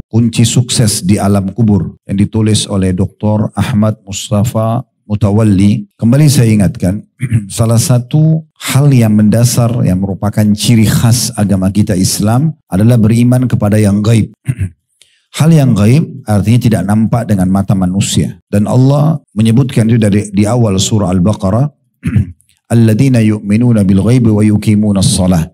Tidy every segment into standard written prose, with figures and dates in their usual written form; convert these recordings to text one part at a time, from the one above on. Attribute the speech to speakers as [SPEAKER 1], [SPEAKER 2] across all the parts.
[SPEAKER 1] Kunci Sukses di Alam Kubur yang ditulis oleh Dr. Ahmad Mustafa Mutawalli. Kembali saya ingatkan, salah satu hal yang mendasar yang merupakan ciri khas agama kita Islam adalah beriman kepada yang gaib. Hal yang gaib artinya tidak nampak dengan mata manusia. Dan Allah menyebutkan itu di awal surah Al-Baqarah, alladzina yu'minuna bil ghaibi wa yuqimuna shalah.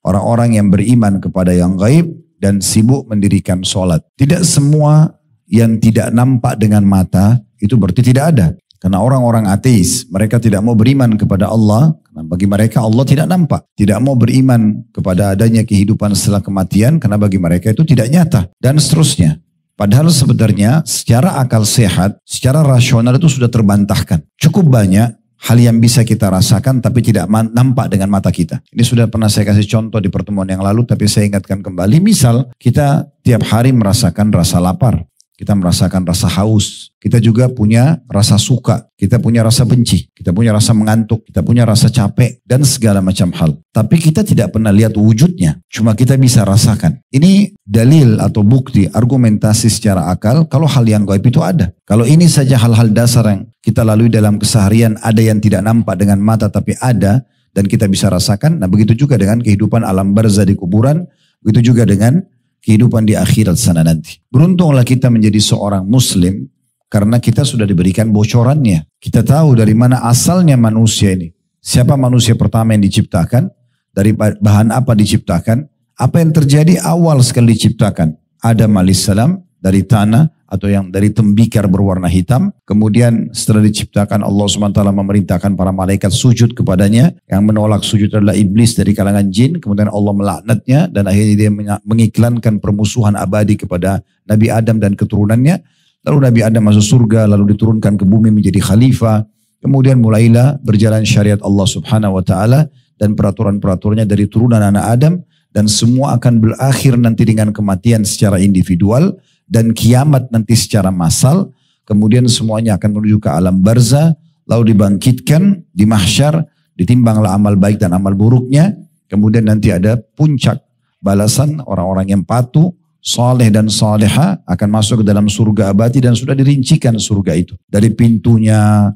[SPEAKER 1] Orang-orang yang beriman kepada yang gaib dan sibuk mendirikan sholat. Tidak semua yang tidak nampak dengan mata itu berarti tidak ada. Karena orang-orang ateis, mereka tidak mau beriman kepada Allah, karena bagi mereka Allah tidak nampak. Tidak mau beriman kepada adanya kehidupan setelah kematian, karena bagi mereka itu tidak nyata. Dan seterusnya. Padahal sebenarnya secara akal sehat, secara rasional itu sudah terbantahkan. Cukup banyak hal yang bisa kita rasakan tapi tidak nampak dengan mata kita. Ini sudah pernah saya kasih contoh di pertemuan yang lalu, tapi saya ingatkan kembali. Misal kita tiap hari merasakan rasa lapar. Kita merasakan rasa haus. Kita juga punya rasa suka. Kita punya rasa benci. Kita punya rasa mengantuk. Kita punya rasa capek. Dan segala macam hal. Tapi kita tidak pernah lihat wujudnya. Cuma kita bisa rasakan. Ini dalil atau bukti, argumentasi secara akal. Kalau hal yang gaib itu ada. Kalau ini saja hal-hal dasar yang kita lalui dalam keseharian. Ada yang tidak nampak dengan mata tapi ada. Dan kita bisa rasakan. Nah begitu juga dengan kehidupan alam barzah di kuburan. Begitu juga dengan kehidupan di akhirat sana nanti. Beruntunglah kita menjadi seorang muslim karena kita sudah diberikan bocorannya. Kita tahu dari mana asalnya manusia ini. Siapa manusia pertama yang diciptakan? Dari bahan apa diciptakan? Apa yang terjadi awal sekali diciptakan? Adam alaihissalam dari tanah atau yang dari tembikar berwarna hitam. Kemudian setelah diciptakan Allah SWT memerintahkan para malaikat sujud kepadanya. Yang menolak sujud adalah iblis dari kalangan jin. Kemudian Allah melaknatnya dan akhirnya dia mengiklankan permusuhan abadi kepada Nabi Adam dan keturunannya. Lalu Nabi Adam masuk surga, lalu diturunkan ke bumi menjadi khalifah. Kemudian mulailah berjalan syariat Allah Subhanahu Wa Taala dan peraturan-peraturannya dari turunan anak Adam. Dan semua akan berakhir nanti dengan kematian secara individual. Dan kiamat nanti secara massal, kemudian semuanya akan menuju ke alam barzah, lalu dibangkitkan di mahsyar, ditimbanglah amal baik dan amal buruknya, kemudian nanti ada puncak balasan orang-orang yang patuh, saleh dan saleha akan masuk ke dalam surga abadi dan sudah dirincikan surga itu. Dari pintunya,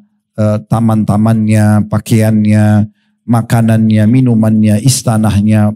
[SPEAKER 1] taman-tamannya, pakaiannya, makanannya, minumannya, istanahnya,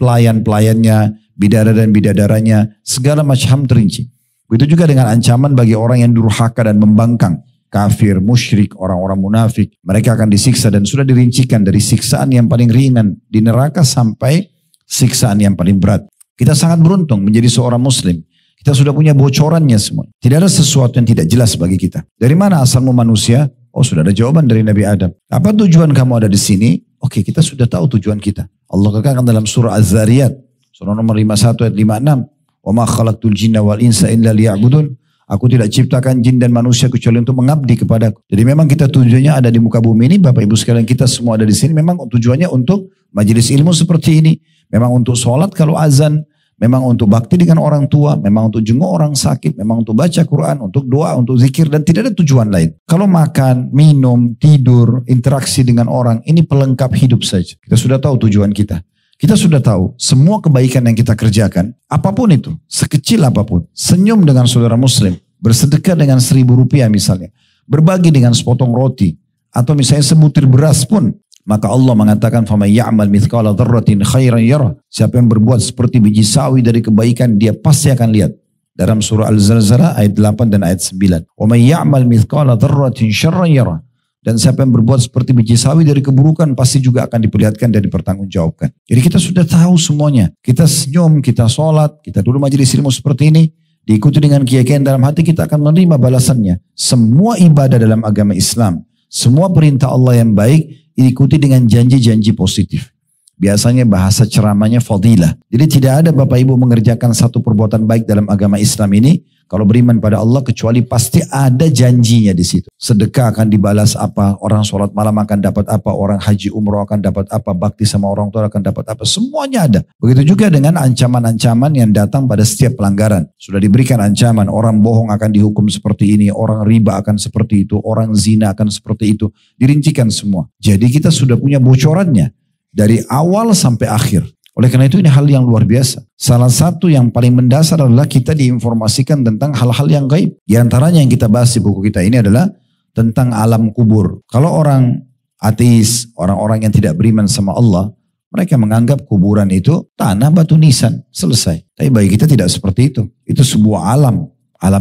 [SPEAKER 1] pelayan-pelayannya, bidadara dan bidadaranya, segala macam terinci. Begitu juga dengan ancaman bagi orang yang durhaka dan membangkang. Kafir, musyrik, orang-orang munafik. Mereka akan disiksa dan sudah dirincikan dari siksaan yang paling ringan di neraka sampai siksaan yang paling berat. Kita sangat beruntung menjadi seorang muslim. Kita sudah punya bocorannya semua. Tidak ada sesuatu yang tidak jelas bagi kita. Dari mana asalmu manusia? Oh sudah ada jawaban dari Nabi Adam. Apa tujuan kamu ada di sini? Oke, kita sudah tahu tujuan kita. Allah katakan dalam surah Az-Zariyat. Surah nomor 51 ayat 56. Wa ma khalaqtul jinna wal insa illa liya'budun. Aku tidak ciptakan jin dan manusia kecuali untuk mengabdi kepadaku. Jadi memang kita tujuannya ada di muka bumi ini. Bapak Ibu sekalian kita semua ada di sini. Memang tujuannya untuk majelis ilmu seperti ini. Memang untuk sholat kalau azan. Memang untuk bakti dengan orang tua. Memang untuk jenguk orang sakit. Memang untuk baca Quran. Untuk doa, untuk zikir. Dan tidak ada tujuan lain. Kalau makan, minum, tidur, interaksi dengan orang. Ini pelengkap hidup saja. Kita sudah tahu tujuan kita. Kita sudah tahu semua kebaikan yang kita kerjakan, apapun itu, sekecil apapun, senyum dengan saudara muslim, bersedekah dengan 1.000 rupiah misalnya, berbagi dengan sepotong roti, atau misalnya sebutir beras pun, maka Allah mengatakan, فَمَنْ يَعْمَلْ مِثْقَالَ ذَرَّةٍ خَيْرًا يَرَهُ. Siapa yang berbuat seperti biji sawi dari kebaikan, dia pasti akan lihat. Dalam surah Al-Zalzalah ayat 8 dan ayat 9. وَمَنْ يَعْمَلْ مِثْقَالَ ذَرَّةٍ شَرًّا يَرَهُ. Dan siapa yang berbuat seperti biji sawi dari keburukan pasti juga akan diperlihatkan dan dipertanggungjawabkan. Jadi kita sudah tahu semuanya. Kita senyum, kita sholat, kita dulu majelis ilmu seperti ini. Diikuti dengan keyakinan dalam hati kita akan menerima balasannya. Semua ibadah dalam agama Islam. Semua perintah Allah yang baik diikuti dengan janji-janji positif. Biasanya bahasa ceramahnya fadilah. Jadi tidak ada Bapak Ibu mengerjakan satu perbuatan baik dalam agama Islam ini. Kalau beriman pada Allah kecuali pasti ada janjinya di situ. Sedekah akan dibalas apa, orang sholat malam akan dapat apa, orang haji umroh akan dapat apa, bakti sama orang tua akan dapat apa, semuanya ada. Begitu juga dengan ancaman-ancaman yang datang pada setiap pelanggaran. Sudah diberikan ancaman, orang bohong akan dihukum seperti ini, orang riba akan seperti itu, orang zina akan seperti itu. Dirincikan semua. Jadi kita sudah punya bocorannya dari awal sampai akhir. Oleh karena itu ini hal yang luar biasa. Salah satu yang paling mendasar adalah kita diinformasikan tentang hal-hal yang gaib. Di antaranya yang kita bahas di buku kita ini adalah tentang alam kubur. Kalau orang ateis, orang-orang yang tidak beriman sama Allah, mereka menganggap kuburan itu tanah batu nisan, selesai. Tapi bagi kita tidak seperti itu. Itu sebuah alam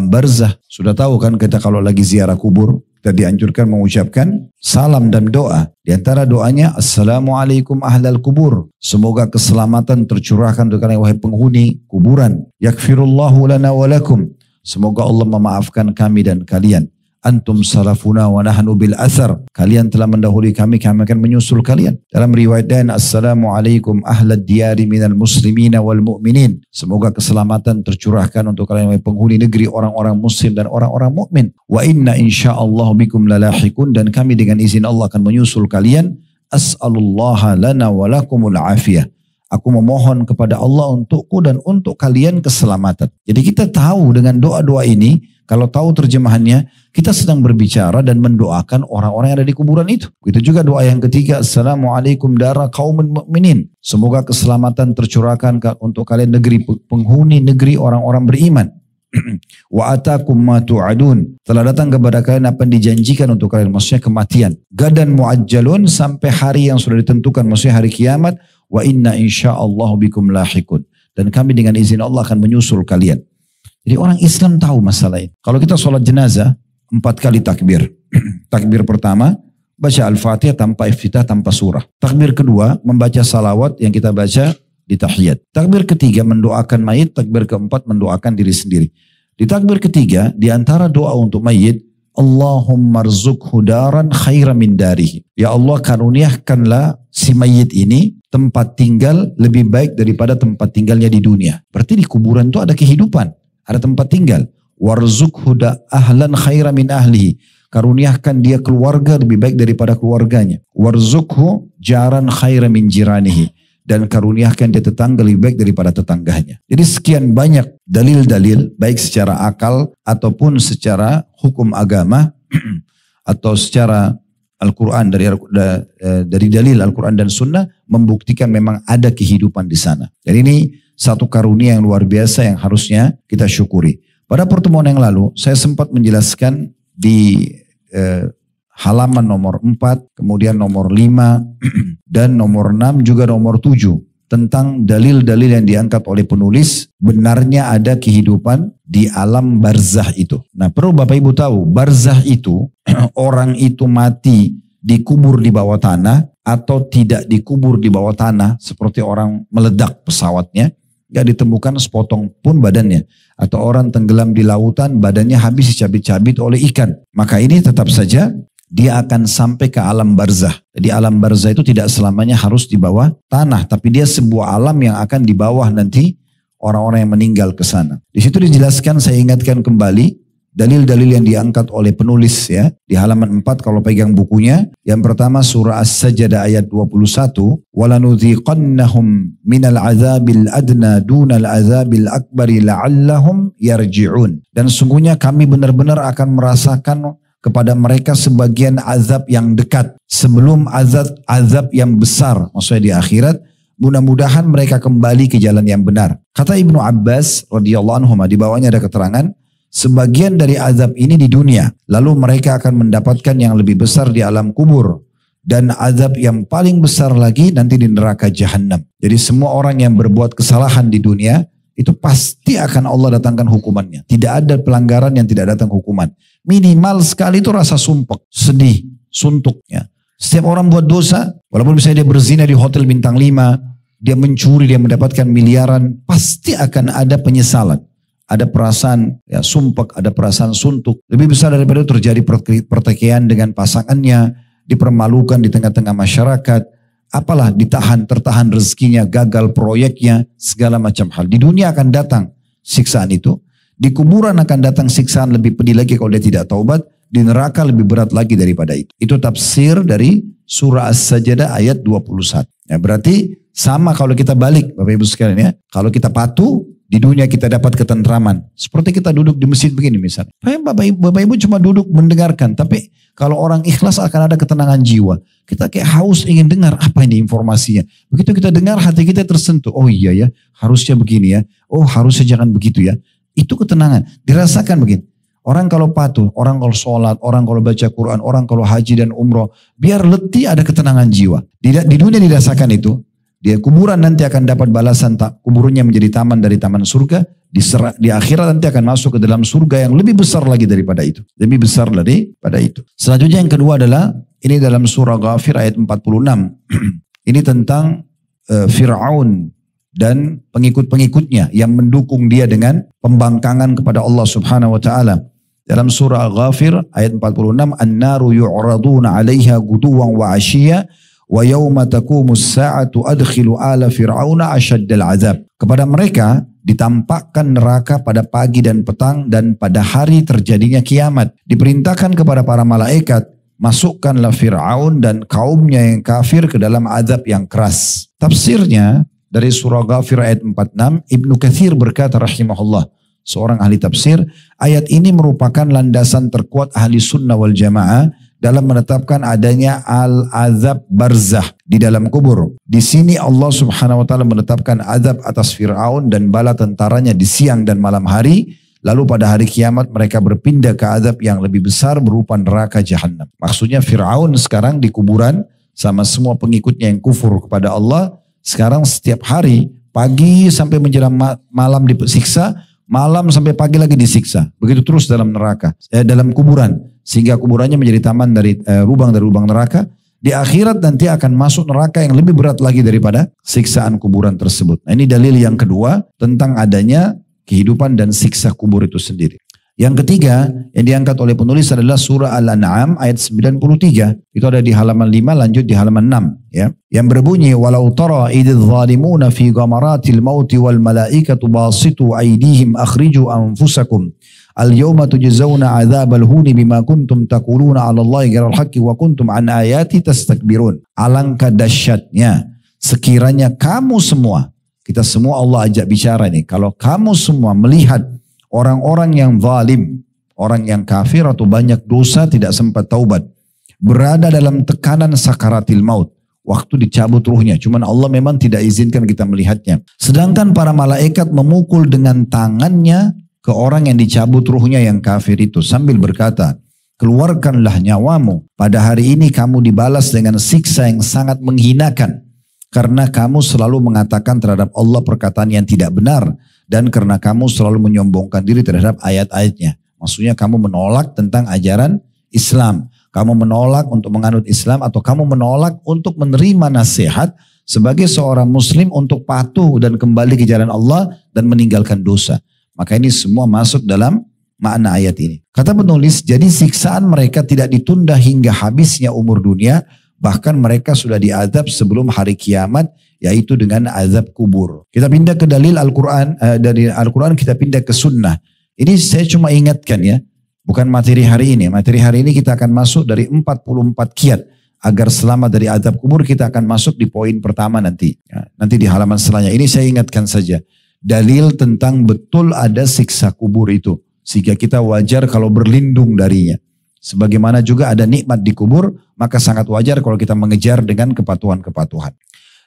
[SPEAKER 1] barzah. Sudah tahu kan kita kalau lagi ziarah kubur, kita dianjurkan mengucapkan salam dan doa. Di antara doanya, Assalamualaikum ahlal kubur. Semoga keselamatan tercurahkan untuk kalian wahai penghuni kuburan. Yakfirullahu lana walakum. Semoga Allah memaafkan kami dan kalian. Antum salafuna wa nahnu bil athar. Kalian telah mendahului kami akan menyusul kalian. Dalam riwayat lain, Assalamualaikum ahlad diyari minal muslimina wal mu'minin. Semoga keselamatan tercurahkan untuk kalian penghuni negeri orang-orang muslim dan orang-orang mukmin. Wa inna insyaallah bikum lalahiqun, dan kami dengan izin Allah akan menyusul kalian. As'alullaha lana wa lakumul afiyah. Aku memohon kepada Allah untukku dan untuk kalian keselamatan. Jadi kita tahu dengan doa-doa ini, kalau tahu terjemahannya, kita sedang berbicara dan mendoakan orang-orang yang ada di kuburan itu. Itu juga doa yang ketiga, Assalamualaikum dara qaumin mu'minin. Semoga keselamatan tercurahkan untuk kalian negeri penghuni negeri orang-orang beriman. Wa atakum ma tu'adun. Telah datang kepada kalian apa yang dijanjikan untuk kalian, maksudnya kematian. Gadan muajjalun, sampai hari yang sudah ditentukan, maksudnya hari kiamat. Wa inna insyaallah bikum lahikun. Dan kami dengan izin Allah akan menyusul kalian. Jadi orang Islam tahu masalah ini. Kalau kita sholat jenazah, 4 kali takbir. Takbir pertama, baca Al-Fatihah tanpa iftitah, tanpa surah. Takbir kedua, membaca salawat yang kita baca di tahiyat. Takbir ketiga, mendoakan mayit. Takbir keempat, mendoakan diri sendiri. Di takbir ketiga, di antara doa untuk mayit, Allahumma rzuqhu daran khairan min darihi. Ya Allah, karuniakanlah si mayit ini tempat tinggal lebih baik daripada tempat tinggalnya di dunia. Berarti di kuburan itu ada kehidupan. Ada tempat tinggal. Warzukhu ahlan khaira min ahlihi. Karuniakan dia keluarga lebih baik daripada keluarganya. Warzukhu jaran khaira min jiranihi. Dan karuniakan dia tetangga lebih baik daripada tetangganya. Jadi sekian banyak dalil-dalil, baik secara akal ataupun secara hukum agama atau secara Al-Quran, dari dalil Al-Quran dan Sunnah membuktikan memang ada kehidupan di sana. Dan ini satu karunia yang luar biasa yang harusnya kita syukuri. Pada pertemuan yang lalu saya sempat menjelaskan di halaman nomor 4, kemudian nomor 5 dan nomor 6 juga nomor 7 tentang dalil-dalil yang diangkat oleh penulis benarnya ada kehidupan di alam barzah itu. Nah, perlu Bapak Ibu tahu, barzah itu orang itu mati dikubur di bawah tanah atau tidak dikubur di bawah tanah seperti orang meledak pesawatnya, gak ditemukan sepotong pun badannya. Atau orang tenggelam di lautan, badannya habis dicabit-cabit oleh ikan. Maka ini tetap saja dia akan sampai ke alam barzah. Jadi alam barzah itu tidak selamanya harus di bawah tanah, tapi dia sebuah alam yang akan di bawah nanti orang-orang yang meninggal ke sana. Di situ dijelaskan, saya ingatkan kembali dalil-dalil yang diangkat oleh penulis ya di halaman 4 kalau pegang bukunya. Yang pertama surah As-Sajdah ayat 21, walanudhiqannahum minal azabil adna dunal azabil akbari la'allahum yarji'un. Dan sungguhnya kami benar-benar akan merasakan kepada mereka sebagian azab yang dekat sebelum azab yang besar, maksudnya di akhirat. Mudah-mudahan mereka kembali ke jalan yang benar. Kata Ibnu Abbas radhiyallahu anhu, di bawahnya ada keterangan, sebagian dari azab ini di dunia, lalu mereka akan mendapatkan yang lebih besar di alam kubur. Dan azab yang paling besar lagi nanti di neraka Jahannam. Jadi semua orang yang berbuat kesalahan di dunia, itu pasti akan Allah datangkan hukumannya. Tidak ada pelanggaran yang tidak datang hukuman. Minimal sekali itu rasa sumpek, sedih, suntuk. Ya. Setiap orang buat dosa, walaupun misalnya dia berzina di hotel bintang 5, dia mencuri, dia mendapatkan miliaran, pasti akan ada penyesalan. Ada perasaan ya sumpek, ada perasaan suntuk. Lebih besar daripada itu terjadi pertikaian dengan pasangannya, dipermalukan di tengah-tengah masyarakat, apalah tertahan rezekinya, gagal proyeknya, segala macam hal. Di dunia akan datang siksaan itu. Di kuburan akan datang siksaan lebih pedih lagi kalau dia tidak taubat. Di neraka lebih berat lagi daripada itu. Itu tafsir dari surah As-Sajdah ayat 21. Ya, berarti sama kalau kita balik Bapak Ibu sekalian ya. Kalau kita patuh, di dunia kita dapat ketentraman. Seperti kita duduk di masjid begini misalnya. Bapak Ibu cuma duduk mendengarkan. Tapi kalau orang ikhlas akan ada ketenangan jiwa. Kita kayak haus ingin dengar apa ini informasinya. Begitu kita dengar hati kita tersentuh. Oh iya ya, harusnya begini ya. Oh harusnya jangan begitu ya. Itu ketenangan. Dirasakan begini. Orang kalau patuh, orang kalau sholat, orang kalau baca Quran, orang kalau haji dan umroh. Biar letih ada ketenangan jiwa. Di dunia dirasakan itu. Di kuburan nanti akan dapat balasan. Kuburannya menjadi taman dari taman surga. Di akhirat nanti akan masuk ke dalam surga yang lebih besar lagi daripada itu. Lebih besar daripada itu. Selanjutnya yang kedua adalah, ini dalam surah Ghafir ayat 46. Ini tentang Fir'aun dan pengikut-pengikutnya yang mendukung dia dengan pembangkangan kepada Allah subhanahu wa ta'ala. Dalam surah Ghafir ayat 46. An-naru yu'raduna 'alaiha guduwan wa 'ashiyya wa yawma taqumus sa'atu adkhilu ala fir'auna asyaddal 'adzab. Kepada mereka ditampakkan neraka pada pagi dan petang dan pada hari terjadinya kiamat. Diperintahkan kepada para malaikat, masukkanlah Fir'aun dan kaumnya yang kafir ke dalam azab yang keras. Tafsirnya dari surah Ghafir ayat 46, Ibnu Katsir berkata rahimahullah, seorang ahli tafsir, ayat ini merupakan landasan terkuat ahli sunnah wal jamaah dalam menetapkan adanya al-azab barzah di dalam kubur. Di sini Allah subhanahu wa ta'ala menetapkan azab atas Fir'aun dan bala tentaranya di siang dan malam hari. Lalu pada hari kiamat mereka berpindah ke azab yang lebih besar berupa neraka jahanam. Maksudnya Fir'aun sekarang di kuburan sama semua pengikutnya yang kufur kepada Allah. Sekarang setiap hari pagi sampai menjelang malam disiksa, malam sampai pagi lagi disiksa. Begitu terus dalam neraka, dalam kuburan. Sehingga kuburannya menjadi taman dari lubang neraka. Di akhirat nanti akan masuk neraka yang lebih berat lagi daripada siksaan kuburan tersebut. Nah, ini dalil yang kedua tentang adanya kehidupan dan siksa kubur itu sendiri. Yang ketiga yang diangkat oleh penulis adalah surah Al-An'am ayat 93. Itu ada di halaman 5, lanjut di halaman 6. Ya. Yang berbunyi, walau tara idz zalimuna fi ghamaratil mauti wal malaikatu basitu aydihim akhriju anfusakum. Al-yawma tujzauna 'adzabal huni bima kuntum taquluna 'ala Allahi ghairal haqqi wa kuntum an ayati tastakbirun. Alangkah dahsyatnya sekiranya kamu semua, kita semua Allah ajak bicara nih, kalau kamu semua melihat orang-orang yang zalim, orang yang kafir atau banyak dosa tidak sempat taubat, berada dalam tekanan sakaratil maut, waktu dicabut ruhnya, cuman Allah memang tidak izinkan kita melihatnya. Sedangkan para malaikat memukul dengan tangannya ke orang yang dicabut ruhnya yang kafir itu sambil berkata, keluarkanlah nyawamu. Pada hari ini kamu dibalas dengan siksa yang sangat menghinakan. Karena kamu selalu mengatakan terhadap Allah perkataan yang tidak benar. Dan karena kamu selalu menyombongkan diri terhadap ayat-ayatnya. Maksudnya kamu menolak tentang ajaran Islam. Kamu menolak untuk menganut Islam atau kamu menolak untuk menerima nasihat sebagai seorang muslim untuk patuh dan kembali ke jalan Allah dan meninggalkan dosa. Maka ini semua masuk dalam makna ayat ini. Kata penulis, jadi siksaan mereka tidak ditunda hingga habisnya umur dunia, bahkan mereka sudah diazab sebelum hari kiamat, yaitu dengan azab kubur. Kita pindah ke dalil Al-Quran, dari Al-Quran kita pindah ke sunnah. Ini saya cuma ingatkan ya, bukan materi hari ini. Materi hari ini kita akan masuk dari 44 kiat, agar selamat dari azab kubur. Kita akan masuk di poin pertama nanti. Ya, nanti di halaman selanjutnya. Ini saya ingatkan saja. Dalil tentang betul ada siksa kubur itu. Sehingga kita wajar kalau berlindung darinya. Sebagaimana juga ada nikmat di kubur, maka sangat wajar kalau kita mengejar dengan kepatuhan-kepatuhan.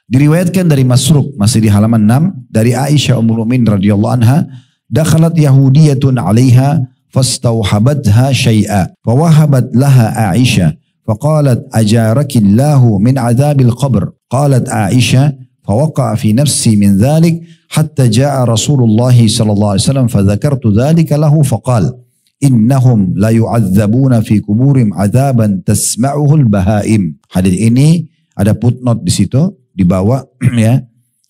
[SPEAKER 1] Diriwayatkan dari Masruq, masih di halaman 6, dari Aisyah Ummul Mukminin radhiyallahu anha, dakhalat yahudiyatun 'alaiha fastawhabatha syai'a, fawahabat laha Aisyah, faqalat ajarakillahu min 'adzabil qabr. Qalat Aisyah, fawaqa'a fi nafsi min dhalik hatta jaa Rasulullah sallallahu alaihi wasallam fadzakartu dzalika lahu faqala innahum la yu'adzabuna fi kuburim 'adzaban tasma'uhu al-bahaim. Hadis ini ada footnote di situ di bawah ya,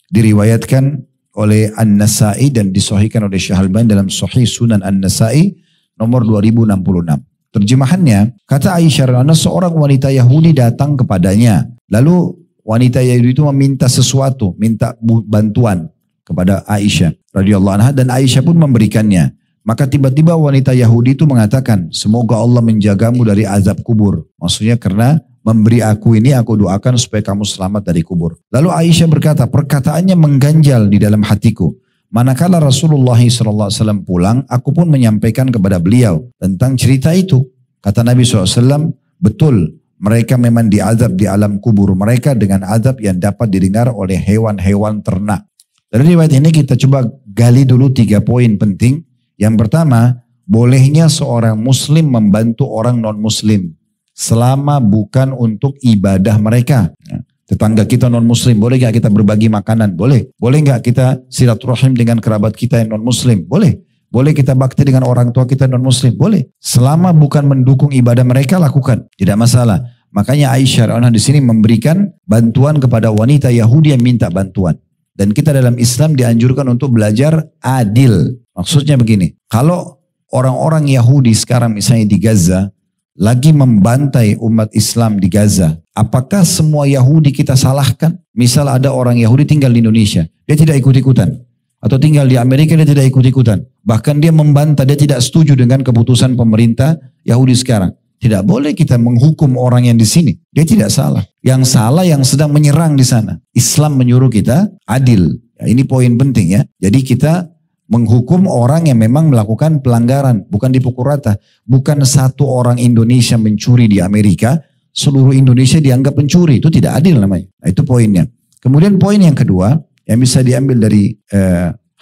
[SPEAKER 1] diriwayatkan oleh An-Nasa'i dan disahihkan oleh Syekh Al-Albani dalam Sahih Sunan An-Nasa'i nomor 2066. Terjemahannya, kata Aisyah radhiyallahu anha, seorang wanita Yahudi datang kepadanya. Lalu wanita Yahudi itu meminta sesuatu, minta bantuan kepada Aisyah radhiyallahu anha, dan Aisyah pun memberikannya. Maka tiba-tiba wanita Yahudi itu mengatakan, semoga Allah menjagamu dari azab kubur. Maksudnya karena memberi aku ini, aku doakan supaya kamu selamat dari kubur. Lalu Aisyah berkata, perkataannya mengganjal di dalam hatiku. Manakala Rasulullah SAW pulang, aku pun menyampaikan kepada beliau tentang cerita itu. Kata Nabi SAW, betul, mereka memang diazab di alam kubur mereka dengan azab yang dapat didengar oleh hewan-hewan ternak. Dari riwayat ini kita coba gali dulu 3 poin penting. Yang pertama, bolehnya seorang muslim membantu orang non-muslim selama bukan untuk ibadah mereka. Tetangga kita non-muslim, boleh gak kita berbagi makanan? Boleh. Boleh gak kita silaturahim dengan kerabat kita yang non-muslim? Boleh. Boleh kita bakti dengan orang tua kita non-muslim? Boleh. Selama bukan mendukung ibadah mereka, lakukan. Tidak masalah. Makanya Aisyah radhiyallahu anha di sini memberikan bantuan kepada wanita Yahudi yang minta bantuan. Dan kita dalam Islam dianjurkan untuk belajar adil. Maksudnya begini, kalau orang-orang Yahudi sekarang misalnya di Gaza, lagi membantai umat Islam di Gaza, apakah semua Yahudi kita salahkan? Misal ada orang Yahudi tinggal di Indonesia, dia tidak ikut-ikutan. Atau tinggal di Amerika, dia tidak ikut-ikutan. Bahkan dia membantah, dia tidak setuju dengan keputusan pemerintah Yahudi sekarang. Tidak boleh kita menghukum orang yang di sini. Dia tidak salah. Yang salah yang sedang menyerang di sana. Islam menyuruh kita adil. Ya, ini poin penting ya. Jadi kita menghukum orang yang memang melakukan pelanggaran. Bukan dipukul rata. Bukan satu orang Indonesia mencuri di Amerika, seluruh Indonesia dianggap pencuri. Itu tidak adil namanya. Nah, itu poinnya. Kemudian poin yang kedua, yang bisa diambil dari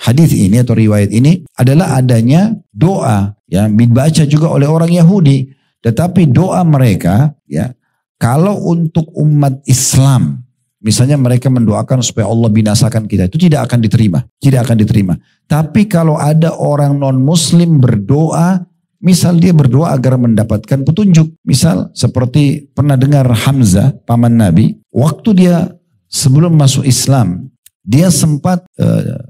[SPEAKER 1] hadis ini atau riwayat ini adalah adanya doa yang dibaca juga oleh orang Yahudi. Tetapi doa mereka, ya, kalau untuk umat Islam, misalnya mereka mendoakan supaya Allah binasakan kita, itu tidak akan diterima. Tidak akan diterima. Tapi kalau ada orang non-muslim berdoa, misal dia berdoa agar mendapatkan petunjuk. Misal seperti pernah dengar Hamzah, paman Nabi, waktu dia sebelum masuk Islam, dia sempat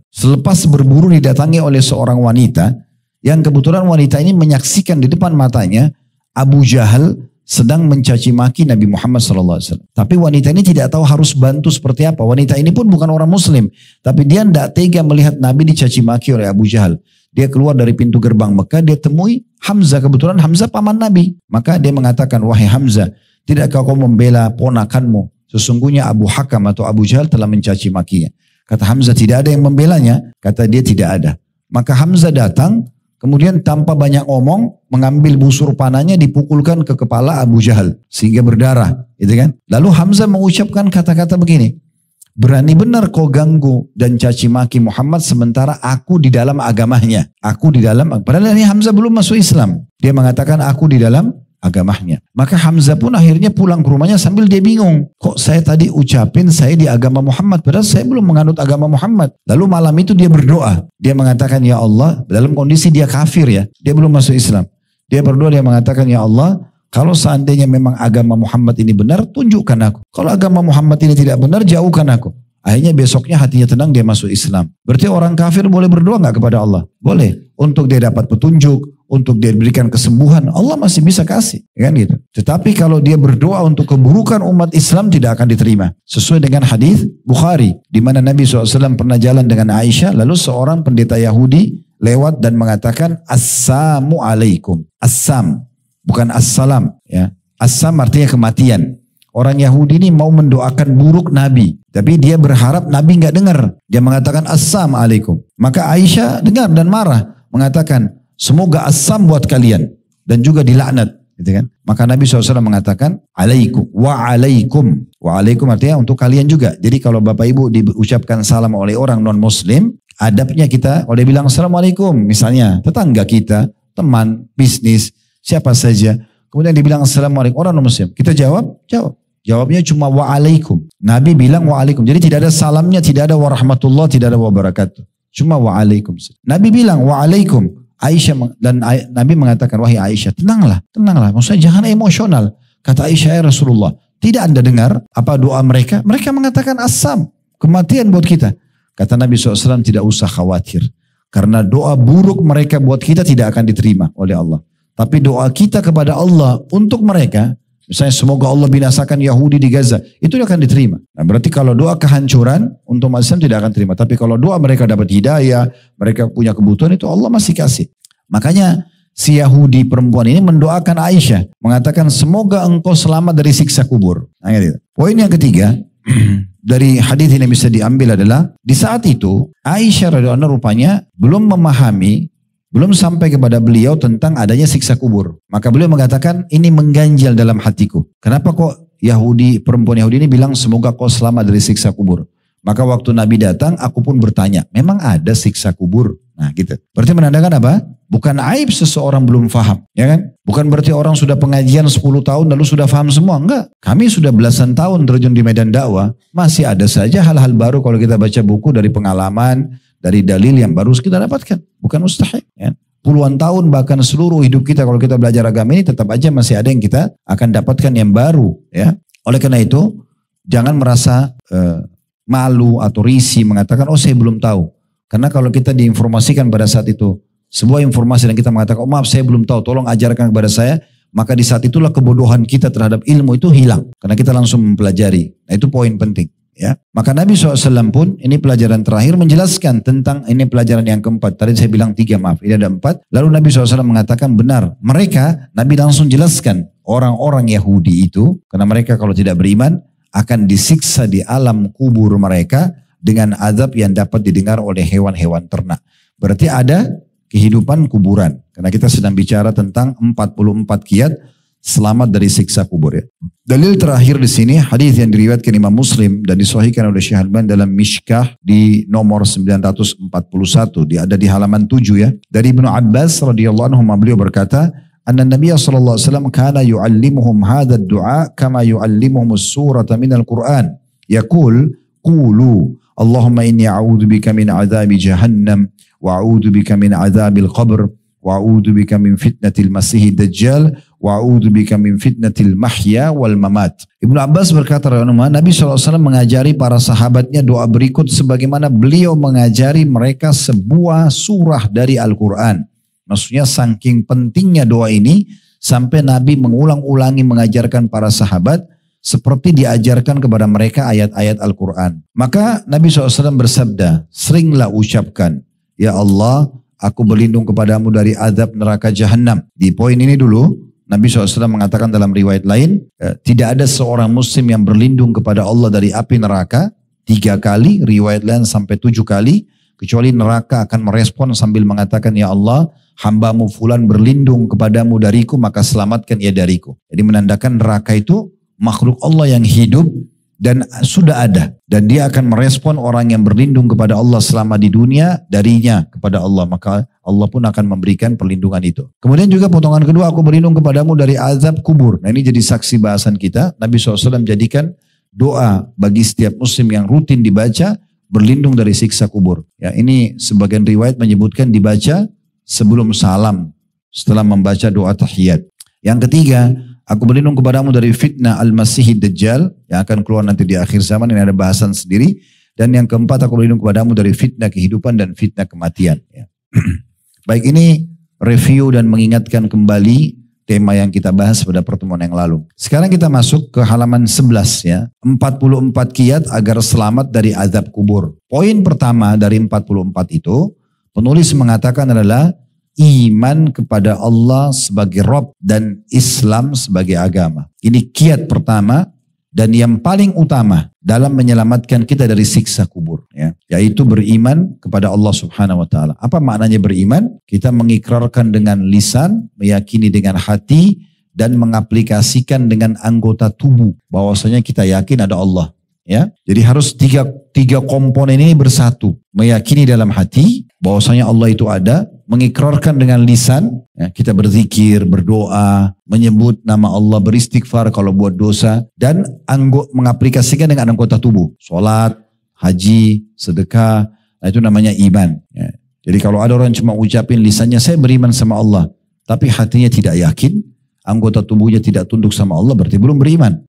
[SPEAKER 1] selepas berburu didatangi oleh seorang wanita, yang kebetulan wanita ini menyaksikan di depan matanya, Abu Jahal sedang mencaci maki Nabi Muhammad SAW. Tapi wanita ini tidak tahu harus bantu seperti apa. Wanita ini pun bukan orang muslim. Tapi dia tidak tega melihat Nabi dicaci maki oleh Abu Jahal. Dia keluar dari pintu gerbang Mekah, dia temui Hamzah. Kebetulan Hamzah paman Nabi. Maka dia mengatakan, wahai Hamzah, tidakkah kau membela ponakanmu? Sesungguhnya Abu Hakam atau Abu Jahal telah mencaci makinya. Kata Hamzah, tidak ada yang membelanya. Kata dia, tidak ada. Maka Hamzah datang, kemudian tanpa banyak ngomong, mengambil busur panahnya dipukulkan ke kepala Abu Jahal. Sehingga berdarah. Gitu kan? Lalu Hamzah mengucapkan kata-kata begini. Berani benar kau ganggu dan caci maki Muhammad sementara aku di dalam agamanya. Aku di dalam, padahal ini Hamzah belum masuk Islam. Dia mengatakan aku di dalam agamanya. Maka Hamzah pun akhirnya pulang ke rumahnya sambil dia bingung. Kok saya tadi ucapin saya di agama Muhammad, padahal saya belum menganut agama Muhammad. Lalu malam itu dia berdoa. Dia mengatakan, ya Allah, dalam kondisi dia kafir ya. Dia belum masuk Islam. Dia berdoa, dia mengatakan, ya Allah, kalau seandainya memang agama Muhammad ini benar, tunjukkan aku. Kalau agama Muhammad ini tidak benar, jauhkan aku. Akhirnya besoknya hatinya tenang, dia masuk Islam. Berarti orang kafir boleh berdoa nggak kepada Allah? Boleh. Untuk dia dapat petunjuk, untuk dia diberikan kesembuhan, Allah masih bisa kasih. Kan gitu. Tetapi kalau dia berdoa untuk keburukan umat Islam, tidak akan diterima. Sesuai dengan hadis Bukhari, di mana Nabi SAW pernah jalan dengan Aisyah, lalu seorang pendeta Yahudi lewat dan mengatakan, Assalamu alaikum. Assam, bukan assalam. Ya. Assam artinya kematian. Orang Yahudi ini mau mendoakan buruk Nabi. Tapi dia berharap Nabi nggak dengar. Dia mengatakan Assalamu alaikum. Maka Aisyah dengar dan marah. Mengatakan semoga assam buat kalian. Dan juga dilaknat. Gitu kan? Maka Nabi SAW mengatakan alaikum. Wa alaikum. Wa alaikum artinya untuk kalian juga. Jadi kalau Bapak Ibu diucapkan salam oleh orang non muslim. Adabnya kita oleh bilang Assalamualaikum. Misalnya tetangga kita, teman, bisnis, siapa saja. Kemudian dibilang Assalamualaikum orang non muslim. Kita jawab. Jawabnya cuma wa'alaikum. Nabi bilang wa'alaikum. Jadi tidak ada salamnya, tidak ada warahmatullah, tidak ada wabarakatuh. Cuma wa'alaikum. Nabi bilang wa'alaikum. Aisyah dan Nabi mengatakan, wahai Aisyah, tenanglah. Maksudnya jangan emosional. Kata Aisyah, ya Rasulullah, tidak Anda dengar apa doa mereka? Mereka mengatakan assam, kematian buat kita. Kata Nabi SAW, tidak usah khawatir. Karena doa buruk mereka buat kita tidak akan diterima oleh Allah. Tapi doa kita kepada Allah untuk mereka, misalnya semoga Allah binasakan Yahudi di Gaza, itu akan diterima. Nah, berarti kalau doa kehancuran untuk umat Islam tidak akan terima. Tapi kalau doa mereka dapat hidayah, mereka punya kebutuhan, itu Allah masih kasih. Makanya si Yahudi perempuan ini mendoakan Aisyah, mengatakan semoga engkau selamat dari siksa kubur. Nah, gitu. Poin yang ketiga dari hadis ini bisa diambil adalah di saat itu Aisyah radhiyallahu anha rupanya belum memahami, Belum sampai kepada beliau tentang adanya siksa kubur. Maka beliau mengatakan ini mengganjal dalam hatiku. Kenapa kok perempuan Yahudi ini bilang semoga kau selamat dari siksa kubur. Maka waktu Nabi datang aku pun bertanya, memang ada siksa kubur? Nah gitu. Berarti menandakan apa? Bukan aib seseorang belum faham. Ya kan? Bukan berarti orang sudah pengajian 10 tahun lalu sudah faham semua. Enggak. Kami sudah belasan tahun terjun di medan dakwah. Masih ada saja hal-hal baru kalau kita baca buku dari pengalaman, dari dalil yang baru kita dapatkan. Bukan mustahil. Ya. Puluhan tahun bahkan seluruh hidup kita kalau kita belajar agama ini tetap aja masih ada yang kita akan dapatkan yang baru. Ya. Oleh karena itu jangan merasa malu atau risih mengatakan oh saya belum tahu. Karena kalau kita diinformasikan pada saat itu sebuah informasi dan kita mengatakan oh maaf saya belum tahu tolong ajarkan kepada saya. Maka di saat itulah kebodohan kita terhadap ilmu itu hilang. Karena kita langsung mempelajari. Nah itu poin penting. Ya, maka Nabi SAW pun ini pelajaran terakhir menjelaskan tentang ini pelajaran yang keempat. Tadi saya bilang 3 maaf, ini ada 4. Lalu Nabi SAW mengatakan benar. Mereka, Nabi langsung jelaskan orang-orang Yahudi itu, karena mereka kalau tidak beriman akan disiksa di alam kubur mereka dengan azab yang dapat didengar oleh hewan-hewan ternak. Berarti ada kehidupan kuburan. Karena kita sedang bicara tentang 44 kiat selamat dari siksa kubur ya. Dalil terakhir di sini hadis yang diriwayatkan Imam Muslim dan disahihkan oleh Syekh Albani dalam Mishkah di nomor 941 ada di halaman 7 ya. Dari Ibnu Abbas radhiyallahu anhu beliau berkata, "Anna Nabiy sallallahu alaihi wasallam kana yu'allimuhum hadha ad-du'a kama yu'allimuhum as-surata min al-Qur'an. Yaqul qulu Allahumma inni a'udzubika min 'adzabi jahannam wa a'udzubika min 'adzabil qabr wa a'udzubika min fitnatil masiihid dajjal wa a'udzubika min fitnatil mahya wal mamat." Ibnu Abbas berkata, Nabi SAW mengajari para sahabatnya doa berikut sebagaimana beliau mengajari mereka sebuah surah dari Al-Quran. Maksudnya saking pentingnya doa ini sampai Nabi mengulang-ulangi mengajarkan para sahabat seperti diajarkan kepada mereka ayat-ayat Al-Quran. Maka Nabi SAW bersabda, seringlah ucapkan, ya Allah, aku berlindung kepadamu dari azab neraka jahanam. Di poin ini dulu, Nabi SAW mengatakan dalam riwayat lain, tidak ada seorang muslim yang berlindung kepada Allah dari api neraka 3 kali, riwayat lain sampai 7 kali, kecuali neraka akan merespon sambil mengatakan, ya Allah, hambamu fulan berlindung kepadamu dariku, maka selamatkan ia dariku. Jadi menandakan neraka itu makhluk Allah yang hidup dan sudah ada. Dan dia akan merespon orang yang berlindung kepada Allah selama di dunia darinya kepada Allah. Maka Allah pun akan memberikan perlindungan itu. Kemudian juga potongan kedua, aku berlindung kepadamu dari azab kubur. Nah ini jadi saksi bahasan kita. Nabi SAW jadikan doa bagi setiap muslim yang rutin dibaca, berlindung dari siksa kubur. Ya, ini sebagian riwayat menyebutkan dibaca sebelum salam, setelah membaca doa tahiyat. Yang ketiga, aku berlindung kepadamu dari fitnah al-masihid dajjal yang akan keluar nanti di akhir zaman, ini ada bahasan sendiri. Dan yang keempat, aku berlindung kepadamu dari fitnah kehidupan dan fitnah kematian. Ya. Baik, ini review dan mengingatkan kembali tema yang kita bahas pada pertemuan yang lalu. Sekarang kita masuk ke halaman 11 ya. 44 kiat agar selamat dari azab kubur. Poin pertama dari 44 itu, penulis mengatakan adalah iman kepada Allah sebagai Rabb dan Islam sebagai agama. Ini kiat pertama dan yang paling utama dalam menyelamatkan kita dari siksa kubur. Ya, yaitu beriman kepada Allah Subhanahu Wa Taala. Apa maknanya beriman? Kita mengikrarkan dengan lisan, meyakini dengan hati, dan mengaplikasikan dengan anggota tubuh. Bahwasanya kita yakin ada Allah. Ya, jadi harus tiga komponen ini bersatu. Meyakini dalam hati bahwasanya Allah itu ada, mengikrarkan dengan lisan, ya, kita berzikir, berdoa, menyebut nama Allah, beristighfar kalau buat dosa, dan mengaplikasikan dengan anggota tubuh. Sholat, haji, sedekah, nah itu namanya iman. Ya. Jadi kalau ada orang cuma ucapin lisannya saya beriman sama Allah, tapi hatinya tidak yakin, anggota tubuhnya tidak tunduk sama Allah, berarti belum beriman.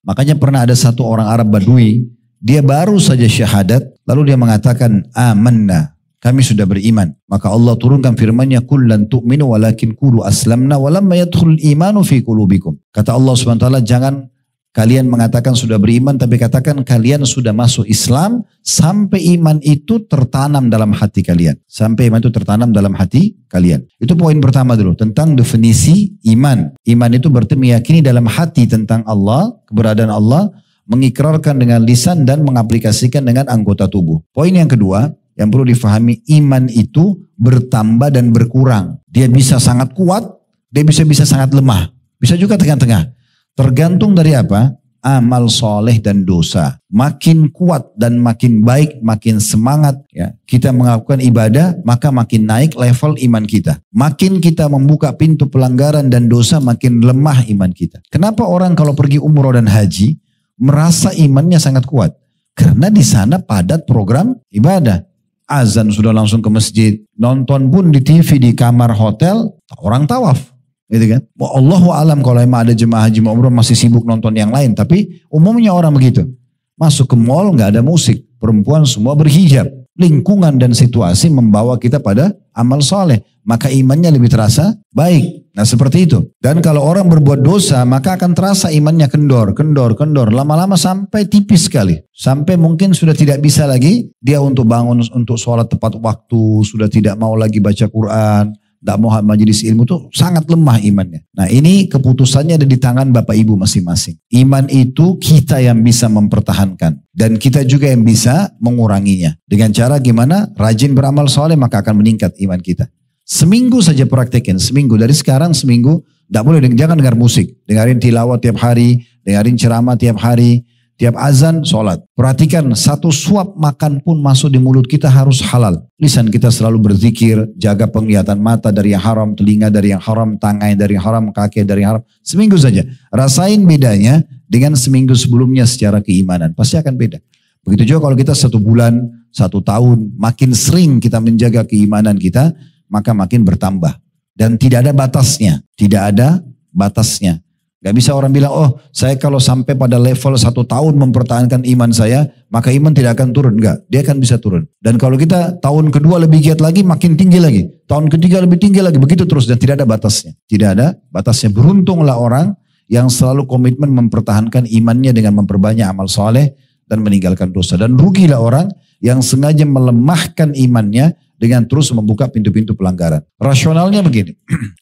[SPEAKER 1] Makanya pernah ada satu orang Arab Badui, dia baru saja syahadat, lalu dia mengatakan, amanna, kami sudah beriman. Maka Allah turunkan firman-Nya, "Qul lan tu'minu walakin qulu aslamna wa lamma yadkhulul imanu fi qulubikum." Kata Allah Subhanahu wa taala, jangan kalian mengatakan sudah beriman, tapi katakan kalian sudah masuk Islam sampai iman itu tertanam dalam hati kalian. Sampai iman itu tertanam dalam hati kalian. Itu poin pertama dulu tentang definisi iman. Iman itu berarti meyakini dalam hati tentang Allah, keberadaan Allah, mengikrarkan dengan lisan dan mengaplikasikan dengan anggota tubuh. Poin yang kedua, yang perlu difahami, iman itu bertambah dan berkurang. Dia bisa sangat kuat, dia bisa sangat lemah. Bisa juga tengah-tengah. Tergantung dari apa? Amal soleh dan dosa. Makin kuat dan makin baik, makin semangat ya, kita melakukan ibadah, maka makin naik level iman kita. Makin kita membuka pintu pelanggaran dan dosa, makin lemah iman kita. Kenapa orang kalau pergi umroh dan haji merasa imannya sangat kuat? Karena di sana padat program ibadah. Azan sudah langsung ke masjid, nonton pun di TV di kamar hotel, orang tawaf. Gitu kan? Allahu alam kalau emang ada jemaah haji umroh masih sibuk nonton yang lain, tapi umumnya orang begitu. Masuk ke mall nggak ada musik, perempuan semua berhijab. Lingkungan dan situasi membawa kita pada amal soleh, maka imannya lebih terasa baik. Nah seperti itu. Dan kalau orang berbuat dosa, maka akan terasa imannya kendor. Lama-lama sampai tipis sekali. Sampai mungkin sudah tidak bisa lagi dia untuk bangun, untuk sholat tepat waktu, sudah tidak mau lagi baca Quran, tidak mau majelis ilmu, itu sangat lemah imannya. Nah ini keputusannya ada di tangan Bapak Ibu masing-masing. Iman itu kita yang bisa mempertahankan. Dan kita juga yang bisa menguranginya. Dengan cara gimana? Rajin beramal soleh maka akan meningkat iman kita. Seminggu saja praktekin, seminggu. Dari sekarang seminggu, jangan dengar musik. Dengarin tilawat tiap hari, dengarin ceramah tiap hari, tiap azan sholat. Perhatikan satu suap makan pun masuk di mulut kita harus halal. Lisan kita selalu berzikir, jaga penglihatan mata dari yang haram, telinga dari yang haram, tangan dari yang haram, kaki dari yang haram. Seminggu saja. Rasain bedanya dengan seminggu sebelumnya secara keimanan. Pasti akan beda. Begitu juga kalau kita 1 bulan, 1 tahun, makin sering kita menjaga keimanan kita, maka makin bertambah. Dan tidak ada batasnya. Tidak ada batasnya. Gak bisa orang bilang, oh saya kalau sampai pada level 1 tahun mempertahankan iman saya, maka iman tidak akan turun. Enggak, dia akan bisa turun. Dan kalau kita tahun kedua lebih giat lagi, makin tinggi lagi. Tahun ketiga lebih tinggi lagi, begitu terus. Dan tidak ada batasnya. Tidak ada batasnya. Beruntunglah orang yang selalu komitmen mempertahankan imannya dengan memperbanyak amal soleh dan meninggalkan dosa. Dan rugilah orang yang sengaja melemahkan imannya dengan terus membuka pintu-pintu pelanggaran. Rasionalnya begini,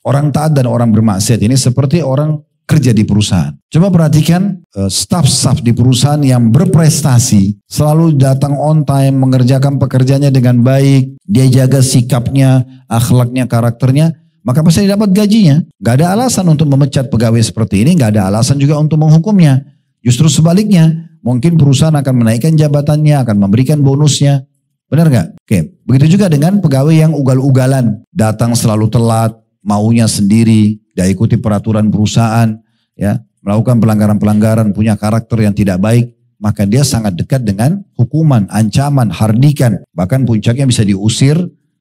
[SPEAKER 1] orang taat dan orang bermaksiat ini seperti orang kerja di perusahaan. Coba perhatikan staf-staf di perusahaan yang berprestasi, selalu datang on time, mengerjakan pekerjaannya dengan baik, dia jaga sikapnya, akhlaknya, karakternya, maka pasti dapat gajinya. Gak ada alasan untuk memecat pegawai seperti ini, gak ada alasan juga untuk menghukumnya. Justru sebaliknya, mungkin perusahaan akan menaikkan jabatannya, akan memberikan bonusnya. Benar gak? Oke. Begitu juga dengan pegawai yang ugal-ugalan, datang selalu telat, maunya sendiri, tidak ikuti peraturan perusahaan, ya, melakukan pelanggaran-pelanggaran, punya karakter yang tidak baik, maka dia sangat dekat dengan hukuman, ancaman, hardikan, bahkan puncaknya bisa diusir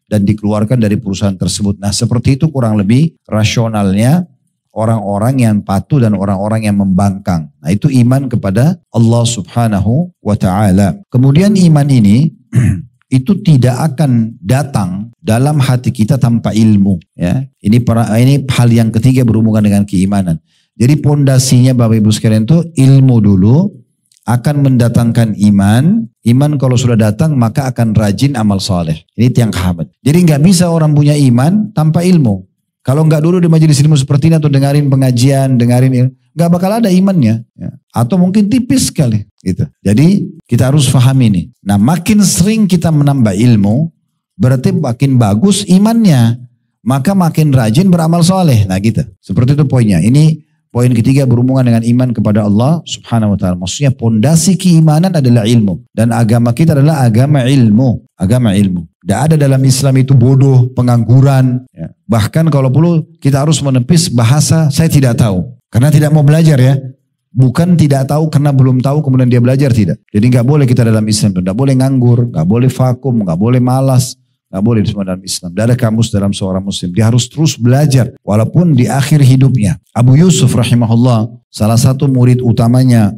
[SPEAKER 1] dan dikeluarkan dari perusahaan tersebut. Nah, seperti itu kurang lebih rasionalnya orang-orang yang patuh dan orang-orang yang membangkang. Nah, itu iman kepada Allah Subhanahu wa taala. Kemudian iman ini itu tidak akan datang dalam hati kita tanpa ilmu. Ya, ini hal yang ketiga berhubungan dengan keimanan. Jadi pondasinya Bapak Ibu sekalian itu ilmu dulu akan mendatangkan iman. Iman kalau sudah datang maka akan rajin amal soleh. Ini tiang kahabat. Jadi nggak bisa orang punya iman tanpa ilmu. Kalau nggak dulu di majelis ilmu seperti ini atau dengarin pengajian, dengarin ilmu, nggak bakal ada imannya. Ya. Atau mungkin tipis sekali. Gitu. Jadi kita harus pahami ini. Nah makin sering kita menambah ilmu, berarti makin bagus imannya. Maka makin rajin beramal soleh. Nah gitu. Seperti itu poinnya. Ini poin ketiga berhubungan dengan iman kepada Allah Subhanahu wa ta'ala. Maksudnya pondasi keimanan adalah ilmu. Dan agama kita adalah agama ilmu. Agama ilmu. Tidak ada dalam Islam itu bodoh, pengangguran. Ya. Bahkan kalau perlu kita harus menepis bahasa saya tidak tahu. Karena tidak mau belajar ya. Bukan tidak tahu karena belum tahu kemudian dia belajar, tidak. Jadi nggak boleh kita dalam Islam. Tidak boleh nganggur, nggak boleh vakum, nggak boleh malas. Nggak boleh semua dalam Islam. Tidak ada kamus dalam seorang muslim. Dia harus terus belajar. Walaupun di akhir hidupnya. Abu Yusuf rahimahullah. Salah satu murid utamanya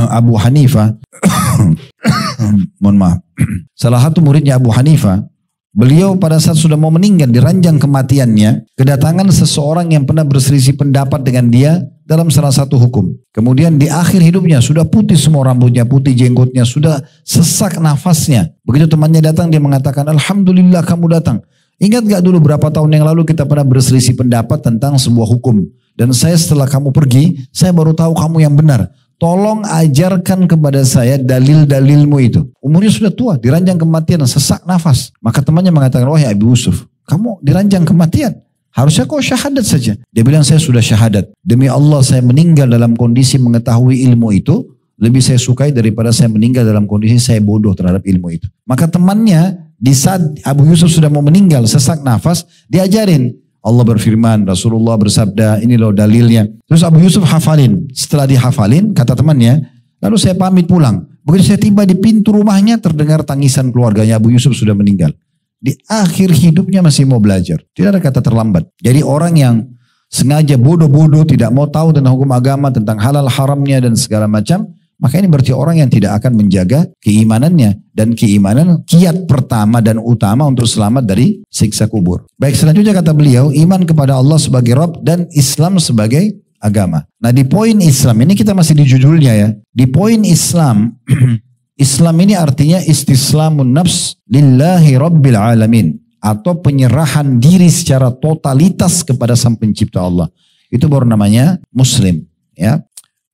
[SPEAKER 1] Abu Hanifah. Mohon maaf. Salah satu muridnya Abu Hanifah. Beliau pada saat sudah mau meninggal, di ranjang kematiannya, kedatangan seseorang yang pernah berselisih pendapat dengan dia dalam salah satu hukum. Kemudian di akhir hidupnya sudah putih semua rambutnya, putih jenggotnya, sudah sesak nafasnya. Begitu temannya datang, dia mengatakan, Alhamdulillah kamu datang. Ingat gak dulu berapa tahun yang lalu kita pernah berselisih pendapat tentang sebuah hukum. Dan saya setelah kamu pergi, saya baru tahu kamu yang benar. tolong ajarkan kepada saya dalil-dalilmu itu. Umurnya sudah tua, diranjang kematian, sesak nafas. Maka temannya mengatakan, wahai Abu Yusuf, kamu diranjang kematian. Harusnya kau syahadat saja. Dia bilang, saya sudah syahadat. Demi Allah saya meninggal dalam kondisi mengetahui ilmu itu, lebih saya sukai daripada saya meninggal dalam kondisi saya bodoh terhadap ilmu itu. Maka temannya, di saat Abu Yusuf sudah mau meninggal, sesak nafas, diajarin. Allah berfirman, Rasulullah bersabda, ini loh dalilnya. Terus Abu Yusuf hafalin. Setelah dihafalin, kata temannya, lalu saya pamit pulang. Begitu saya tiba di pintu rumahnya, terdengar tangisan keluarganya. Abu Yusuf sudah meninggal. Di akhir hidupnya masih mau belajar. Tidak ada kata terlambat. Jadi orang yang sengaja bodoh-bodoh, tidak mau tahu tentang hukum agama, tentang halal haramnya dan segala macam, maka ini berarti orang yang tidak akan menjaga keimanannya. Dan keimanan kiat pertama dan utama untuk selamat dari siksa kubur. Baik, selanjutnya kata beliau, iman kepada Allah sebagai Rabb dan Islam sebagai agama. Nah di poin Islam, ini kita masih di judulnya ya. Di poin Islam, Islam ini artinya istislamun nafs lillahi rabbil alamin. Atau penyerahan diri secara totalitas kepada sang pencipta Allah. Itu baru namanya Muslim. Ya.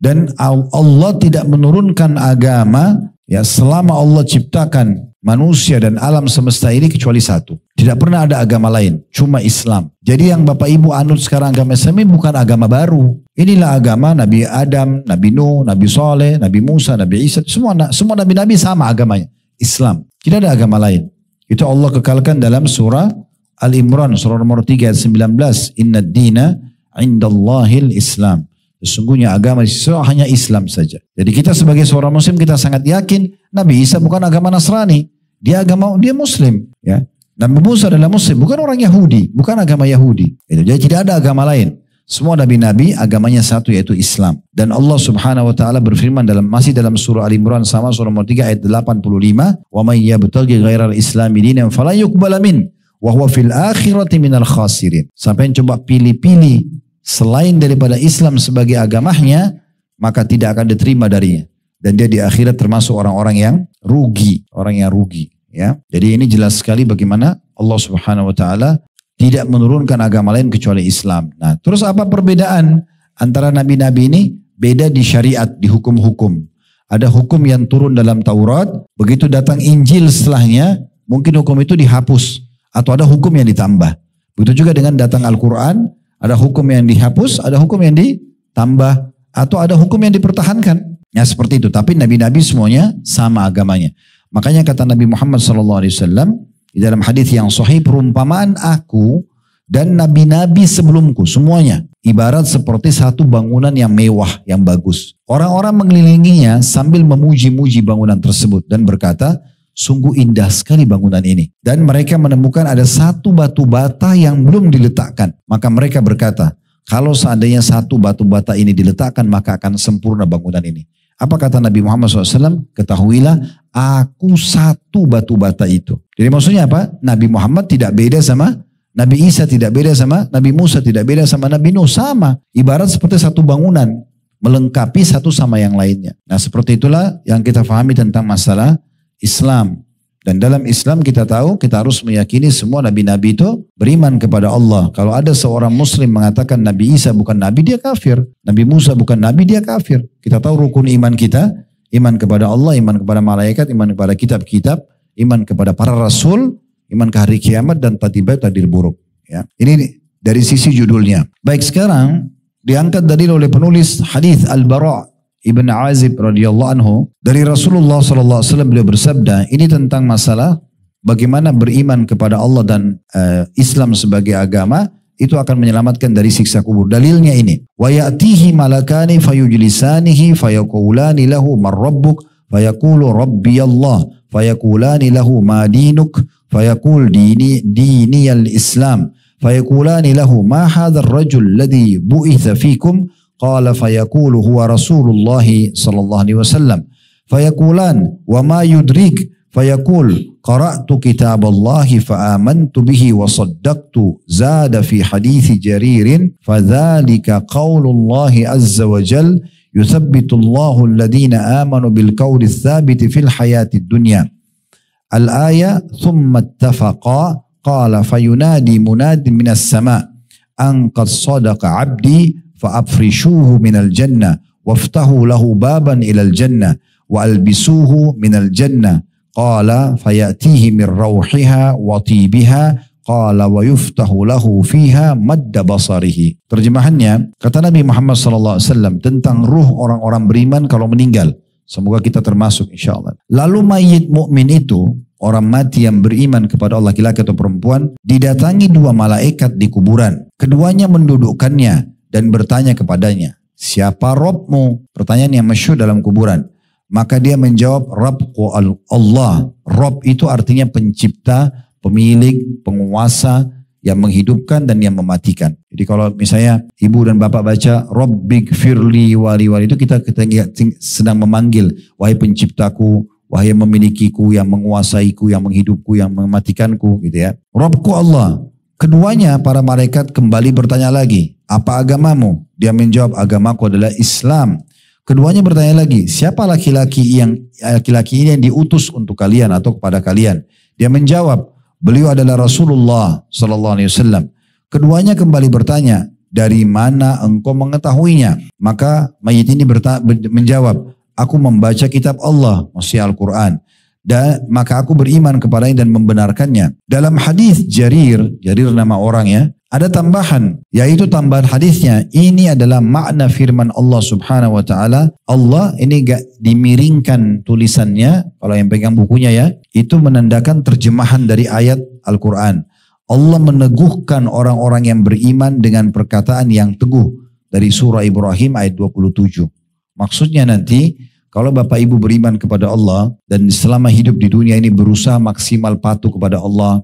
[SPEAKER 1] Dan Allah tidak menurunkan agama ya selama Allah ciptakan manusia dan alam semesta ini kecuali satu. Tidak pernah ada agama lain, cuma Islam. Jadi yang Bapak Ibu anut sekarang agama Islam ini bukan agama baru. Inilah agama Nabi Adam, Nabi Nuh, Nabi Saleh, Nabi Musa, Nabi Isa. Semua Nabi-Nabi sama agamanya. Islam. Tidak ada agama lain. Itu Allah kekalkan dalam surah Al-Imran, surah nomor 3 ayat 19. Inna dina indallahil Islam. Sesungguhnya agama hanya Islam saja. Jadi kita sebagai seorang muslim kita sangat yakin Nabi Isa bukan agama Nasrani. Dia Muslim. Ya. Nabi Musa adalah Muslim, bukan orang Yahudi, bukan agama Yahudi. Jadi tidak ada agama lain. Semua nabi-nabi agamanya satu yaitu Islam. Dan Allah Subhanahu wa taala berfirman masih dalam surah Al-Imran sama surah nomor 3 ayat 85, "Wa may yabtaghi ghairal islami dinan fala yuqbala min wa huwa fil akhirati minal khasirin." Sampai coba pilih-pilih selain daripada Islam sebagai agamanya, maka tidak akan diterima darinya. Dan dia di akhirat termasuk orang-orang yang rugi. Orang yang rugi. Ya. Jadi ini jelas sekali bagaimana Allah Subhanahu wa ta'ala tidak menurunkan agama lain kecuali Islam. Nah, terus apa perbedaan antara nabi-nabi ini? Beda di syariat, di hukum-hukum. Ada hukum yang turun dalam Taurat, begitu datang Injil setelahnya, mungkin hukum itu dihapus. Atau ada hukum yang ditambah. Begitu juga dengan datang Al-Quran, ada hukum yang dihapus, ada hukum yang ditambah, atau ada hukum yang dipertahankan. Ya seperti itu. Tapi nabi-nabi semuanya sama agamanya. Makanya kata Nabi Muhammad SAW di dalam hadis yang sahih, perumpamaan aku dan nabi-nabi sebelumku semuanya ibarat seperti satu bangunan yang mewah, yang bagus. Orang-orang mengelilinginya sambil memuji-muji bangunan tersebut dan berkata, sungguh indah sekali bangunan ini. Dan mereka menemukan ada satu batu bata yang belum diletakkan. Maka mereka berkata, kalau seandainya satu batu bata ini diletakkan, maka akan sempurna bangunan ini. Apa kata Nabi Muhammad SAW? Ketahuilah, aku satu batu bata itu. Jadi maksudnya apa? Nabi Muhammad tidak beda sama Nabi Isa, tidak beda sama Nabi Musa, tidak beda sama Nabi Nuh. Sama. Ibarat seperti satu bangunan. Melengkapi satu sama yang lainnya. Nah seperti itulah yang kita fahami tentang masalah Islam. Dan dalam Islam kita tahu, kita harus meyakini semua nabi-nabi itu beriman kepada Allah. Kalau ada seorang muslim mengatakan Nabi Isa bukan nabi, dia kafir. Nabi Musa bukan nabi, dia kafir. Kita tahu rukun iman kita, iman kepada Allah, iman kepada malaikat, iman kepada kitab-kitab, iman kepada para rasul, iman ke hari kiamat, dan takdir buruk. Ya. Ini dari sisi judulnya. Baik, sekarang diangkat dalil oleh penulis hadis Al-Bara' Ibn Azib radhiyallahu anhu dari Rasulullah sallallahu alaihi wasallam, beliau bersabda, ini tentang masalah bagaimana beriman kepada Allah dan Islam sebagai agama itu akan menyelamatkan dari siksa kubur. Dalilnya ini, wa ya'tihi malakani fayujlisanihi fayaqulani lahu man rabbuk fayaqulu rabbi Allah fayaqulani lahu ma dinuk fayaqul diniyal Islam fayaqulani lahu ma hadzal rajul alladhi bu'itha fikum قال فيقول هو رسول الله صلى الله عليه وسلم فيقولان وما يدريك فيقول قرأت كتاب الله فآمنت به وصدقت زاد في حديث جرير فذلك قول الله عز وجل يثبت الله الذين آمنوا بالقول الثابت في الحياة الدنيا الآية ثم اتفقا قال فينادي مناد من السماء أن قد صدق عبدي فأفرشوه من الجنة waftahu lahu baban ilal jannah wa albisuhu minal jannah. Qala fayatihi min rawhiha wa tibiha. Qala wa yuftahu lahu fiha madda basarihi. Terjemahannya, kata Nabi Muhammad SAW tentang ruh orang-orang beriman kalau meninggal. Semoga kita termasuk insyaAllah. Lalu mayit mukmin itu, orang mati yang beriman kepada Allah, laki-laki atau perempuan, didatangi dua malaikat di kuburan. Keduanya mendudukkannya dan bertanya kepadanya, siapa Rabbmu? Pertanyaan yang masyhur dalam kuburan. Maka dia menjawab, Rabbku Allah. Rabb itu artinya pencipta, pemilik, penguasa, yang menghidupkan dan yang mematikan. Jadi kalau misalnya ibu dan bapak baca Rabbik firli wali itu kita sedang memanggil, wahai penciptaku, wahai yang memilikiku, yang menguasaiku, yang menghidupku, yang mematikanku, gitu ya. Rabbku Allah. Keduanya para malaikat kembali bertanya lagi, apa agamamu? Dia menjawab, agamaku adalah Islam. Keduanya bertanya lagi, siapa laki-laki ini yang diutus untuk kalian atau kepada kalian? Dia menjawab, beliau adalah Rasulullah sallallahu alaihi wasallam. Keduanya kembali bertanya, dari mana engkau mengetahuinya? Maka mayit ini menjawab, aku membaca kitab Allah, maksudnya Al-Quran. Dan maka aku beriman kepadanya dan membenarkannya. Dalam hadis Jarir nama orang ya, ada tambahan, yaitu tambahan hadisnya. Ini adalah makna firman Allah Subhanahu wa taala. Allah ini gak dimiringkan tulisannya, kalau yang pegang bukunya ya, itu menandakan terjemahan dari ayat Al-Quran. Allah meneguhkan orang-orang yang beriman dengan perkataan yang teguh dari surah Ibrahim ayat 27. Maksudnya nanti kalau Bapak Ibu beriman kepada Allah dan selama hidup di dunia ini berusaha maksimal patuh kepada Allah,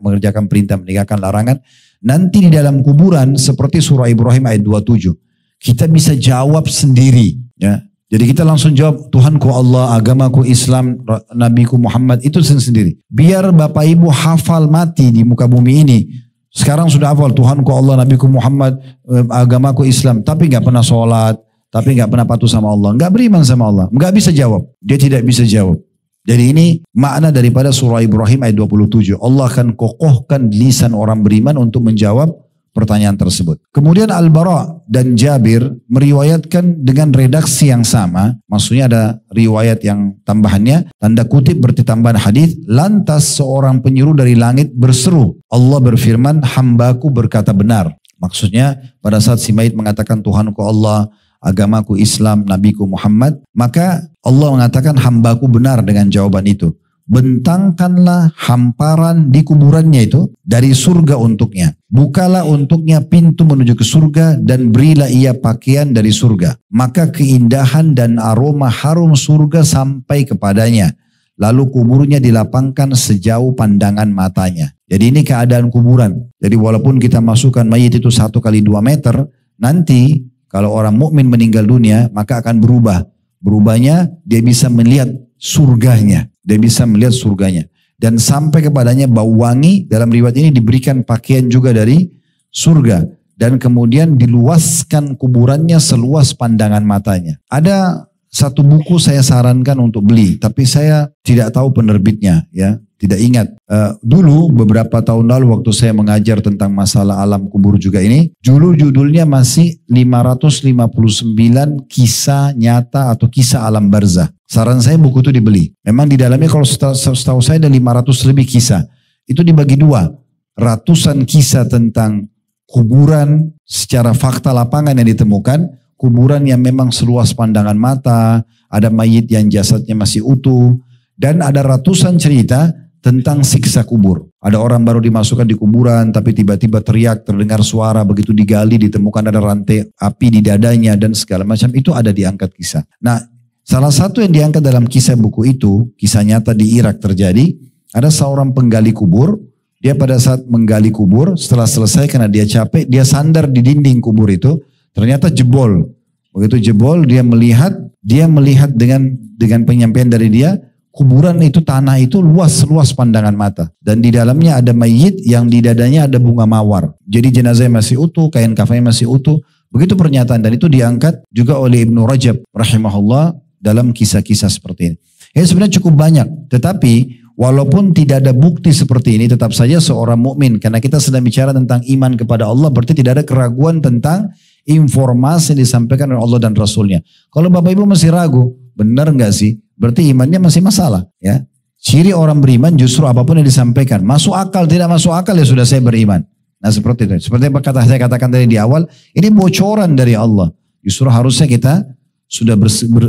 [SPEAKER 1] mengerjakan perintah, meninggalkan larangan, nanti di dalam kuburan seperti surah Ibrahim ayat 27, kita bisa jawab sendiri. Ya. Jadi kita langsung jawab, Tuhanku Allah, agamaku Islam, Nabiku Muhammad, itu sendiri. Biar Bapak Ibu hafal mati di muka bumi ini. Sekarang sudah hafal, Tuhanku Allah, Nabiku Muhammad, agamaku Islam, tapi nggak pernah sholat, tapi nggak pernah patuh sama Allah, nggak beriman sama Allah, nggak bisa jawab. Dia tidak bisa jawab. Jadi ini makna daripada surah Ibrahim ayat 27. Allah akan kokohkan lisan orang beriman untuk menjawab pertanyaan tersebut. Kemudian Al-Bara dan Jabir meriwayatkan dengan redaksi yang sama. Maksudnya ada riwayat yang tambahannya, tanda kutip berarti tambahan hadis. Lantas seorang penyeru dari langit berseru. Allah berfirman, hambaku berkata benar. Maksudnya pada saat si mayit mengatakan Tuhanku Allah, agamaku Islam, Nabiku Muhammad, maka Allah mengatakan hambaku benar dengan jawaban itu. Bentangkanlah hamparan di kuburannya itu dari surga untuknya. Bukalah untuknya pintu menuju ke surga dan berilah ia pakaian dari surga. Maka keindahan dan aroma harum surga sampai kepadanya. Lalu kuburnya dilapangkan sejauh pandangan matanya. Jadi ini keadaan kuburan. Jadi walaupun kita masukkan mayit itu 1 kali 2 meter, nanti kalau orang mukmin meninggal dunia, maka akan berubah. Berubahnya, dia bisa melihat surganya. Dia bisa melihat surganya. Dan sampai kepadanya bau wangi, dalam riwayat ini diberikan pakaian juga dari surga. Dan kemudian diluaskan kuburannya seluas pandangan matanya. Ada satu buku saya sarankan untuk beli, tapi saya tidak tahu penerbitnya, ya. Tidak ingat. Dulu beberapa tahun lalu waktu saya mengajar tentang masalah alam kubur juga ini, dulu judulnya masih 559 kisah nyata atau kisah alam barzah. Saran saya buku itu dibeli. Memang di dalamnya kalau setahu saya ada 500 lebih kisah. Itu dibagi 2. Ratusan kisah tentang kuburan secara fakta lapangan yang ditemukan. Kuburan yang memang seluas pandangan mata. Ada mayit yang jasadnya masih utuh. Dan ada ratusan cerita tentang siksa kubur. Ada orang baru dimasukkan di kuburan tapi tiba-tiba teriak, terdengar suara, begitu digali ditemukan ada rantai api di dadanya dan segala macam. Itu ada diangkat kisah. Nah, salah satu yang diangkat dalam kisah buku itu, kisah nyata di Irak terjadi, ada seorang penggali kubur. Dia pada saat menggali kubur, setelah selesai karena dia capek, dia sandar di dinding kubur itu, ternyata jebol. Begitu jebol, dia melihat dengan penyampaian dari dia, kuburan itu, tanah itu luas pandangan mata. Dan di dalamnya ada mayit yang di dadanya ada bunga mawar. Jadi jenazahnya masih utuh, kain kafannya masih utuh. Begitu pernyataan, dan itu diangkat juga oleh Ibnu Rajab rahimahullah dalam kisah-kisah seperti ini. Ya sebenarnya cukup banyak. Tetapi walaupun tidak ada bukti seperti ini, tetap saja seorang mukmin, karena kita sedang bicara tentang iman kepada Allah, berarti tidak ada keraguan tentang informasi yang disampaikan oleh Allah dan Rasulnya. Kalau Bapak Ibu masih ragu, benar nggak sih? Berarti imannya masih masalah. Ya. Ciri orang beriman justru apapun yang disampaikan. Masuk akal, tidak masuk akal ya sudah saya beriman. Nah seperti itu. Seperti yang saya katakan tadi di awal, ini bocoran dari Allah. Justru harusnya kita sudah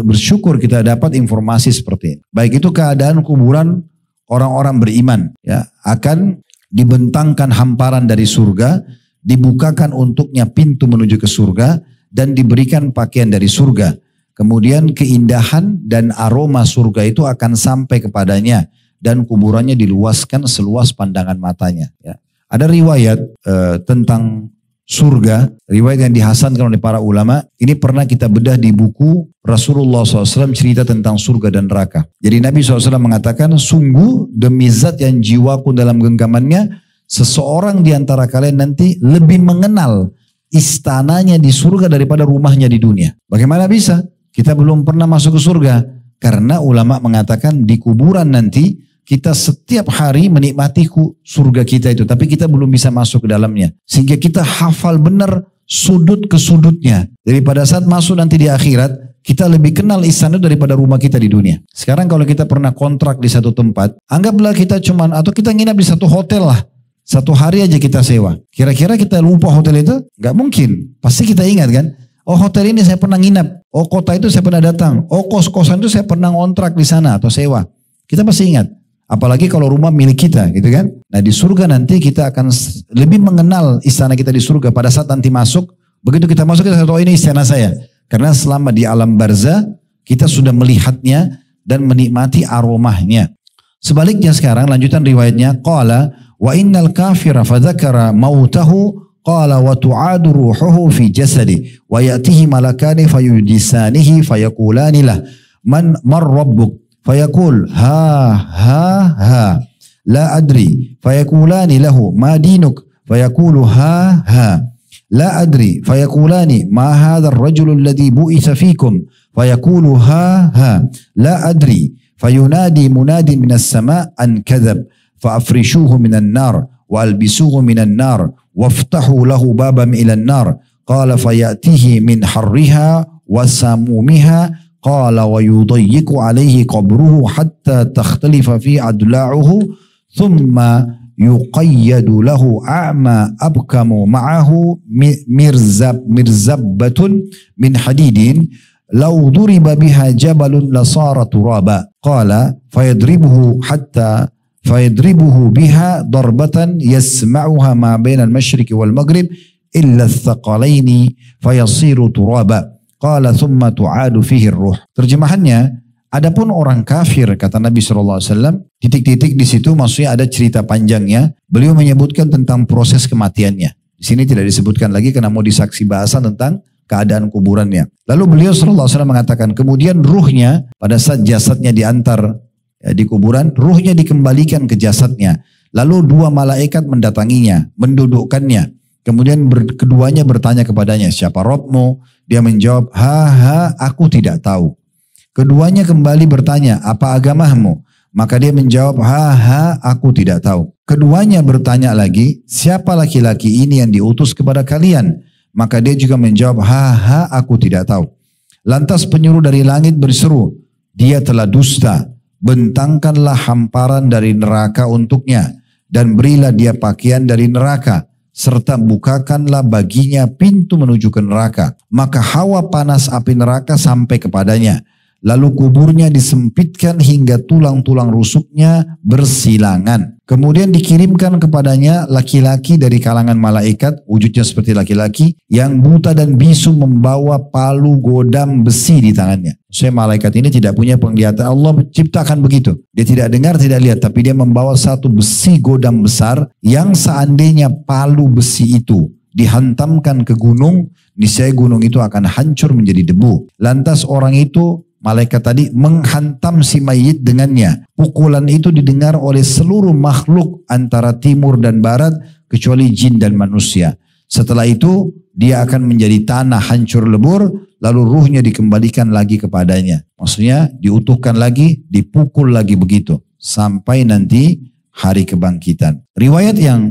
[SPEAKER 1] bersyukur kita dapat informasi seperti ini. Baik itu keadaan kuburan orang-orang beriman. Ya, akan dibentangkan hamparan dari surga, dibukakan untuknya pintu menuju ke surga, dan diberikan pakaian dari surga. Kemudian keindahan dan aroma surga itu akan sampai kepadanya, dan kuburannya diluaskan seluas pandangan matanya. Ya. Ada riwayat tentang surga, riwayat yang dihasankan oleh para ulama. Ini pernah kita bedah di buku Rasulullah SAW cerita tentang surga dan neraka. Jadi Nabi SAW mengatakan, sungguh demi zat yang jiwaku dalam genggamannya, seseorang di antara kalian nanti lebih mengenal istananya di surga daripada rumahnya di dunia. Bagaimana bisa? Kita belum pernah masuk ke surga. Karena ulama mengatakan di kuburan nanti kita setiap hari menikmati surga kita itu. Tapi kita belum bisa masuk ke dalamnya. Sehingga kita hafal benar sudut ke sudutnya. Jadi pada saat masuk nanti di akhirat, kita lebih kenal istana daripada rumah kita di dunia. Sekarang kalau kita pernah kontrak di satu tempat, anggaplah kita atau kita nginap di satu hotel lah. Satu hari aja kita sewa. Kira-kira kita lupa hotel itu? Gak mungkin. Pasti kita ingat kan? Oh hotel ini saya pernah nginap. Oh kota itu saya pernah datang. Oh kos-kosan itu saya pernah ngontrak di sana atau sewa. Kita pasti ingat. Apalagi kalau rumah milik kita gitu kan. Nah di surga nanti kita akan lebih mengenal istana kita di surga. Pada saat nanti masuk, begitu kita masuk kita tahu ini istana saya. Karena selama di alam barzah kita sudah melihatnya dan menikmati aromanya. Sebaliknya sekarang lanjutan riwayatnya. Qala wa innal kafira fadzakara mautahu qala wa tu'adu ruhuhu fi jasadi wa ya'tihi malakani fayudisanihi fayaqulani lah man rabbuk fayaqul ha la adri fayaqulani lahu ma dinuk fayaqulu ha la adri fayaqulani ma hadha ar-rajulu alladhi bu'itha fikum fayaqulu ha la adri fayunadi munadi minas sama' an kadhab فأفرشوه من النار وألبسوه من النار وافتحوا له بابا إلى النار قال فيأتيه من حرها وسمومها قال ويضيق عليه قبره حتى تختلف فيه أضلاعه ثم يقيد له أعمى أبكم معه مرزبة من حديد لو ضرب بها جبل لصار ترابا قال فيضربه بها ضربة يسمعها ما بين المشرق والمغرب إلا الثقلين فيصير ترابا قال ثم تعاد فيه الروح. Terjemahannya, adapun orang kafir kata Nabi SAW, titik-titik di situ maksudnya ada cerita panjangnya. Beliau menyebutkan tentang proses kematiannya. Di sini tidak disebutkan lagi karena mau disaksi bahasa tentang keadaan kuburannya. Lalu beliau SAW mengatakan kemudian ruhnya pada saat jasadnya diantar di kuburan, ruhnya dikembalikan ke jasadnya. Lalu dua malaikat mendatanginya, mendudukkannya. Kemudian keduanya bertanya kepadanya, siapa Rabbmu? Dia menjawab, aku tidak tahu. Keduanya kembali bertanya, apa agamamu? Maka dia menjawab, aku tidak tahu. Keduanya bertanya lagi, siapa laki-laki ini yang diutus kepada kalian? Maka dia juga menjawab, aku tidak tahu. Lantas penyuruh dari langit berseru, dia telah dusta. Bentangkanlah hamparan dari neraka untuknya dan berilah dia pakaian dari neraka serta bukakanlah baginya pintu menuju ke neraka. Maka hawa panas api neraka sampai kepadanya. Lalu kuburnya disempitkan hingga tulang-tulang rusuknya bersilangan. Kemudian dikirimkan kepadanya laki-laki dari kalangan malaikat, wujudnya seperti laki-laki, yang buta dan bisu membawa palu godam besi di tangannya. Malaikat ini tidak punya penglihatan. Allah ciptakan begitu. Dia tidak dengar, tidak lihat, tapi dia membawa satu besi godam besar yang seandainya palu besi itu dihantamkan ke gunung, niscaya gunung itu akan hancur menjadi debu. Lantas orang itu, malaikat tadi menghantam si mayit dengannya. Pukulan itu didengar oleh seluruh makhluk antara timur dan barat kecuali jin dan manusia. Setelah itu dia akan menjadi tanah hancur lebur, lalu ruhnya dikembalikan lagi kepadanya. Maksudnya diutuhkan lagi, dipukul lagi begitu. Sampai nanti hari kebangkitan.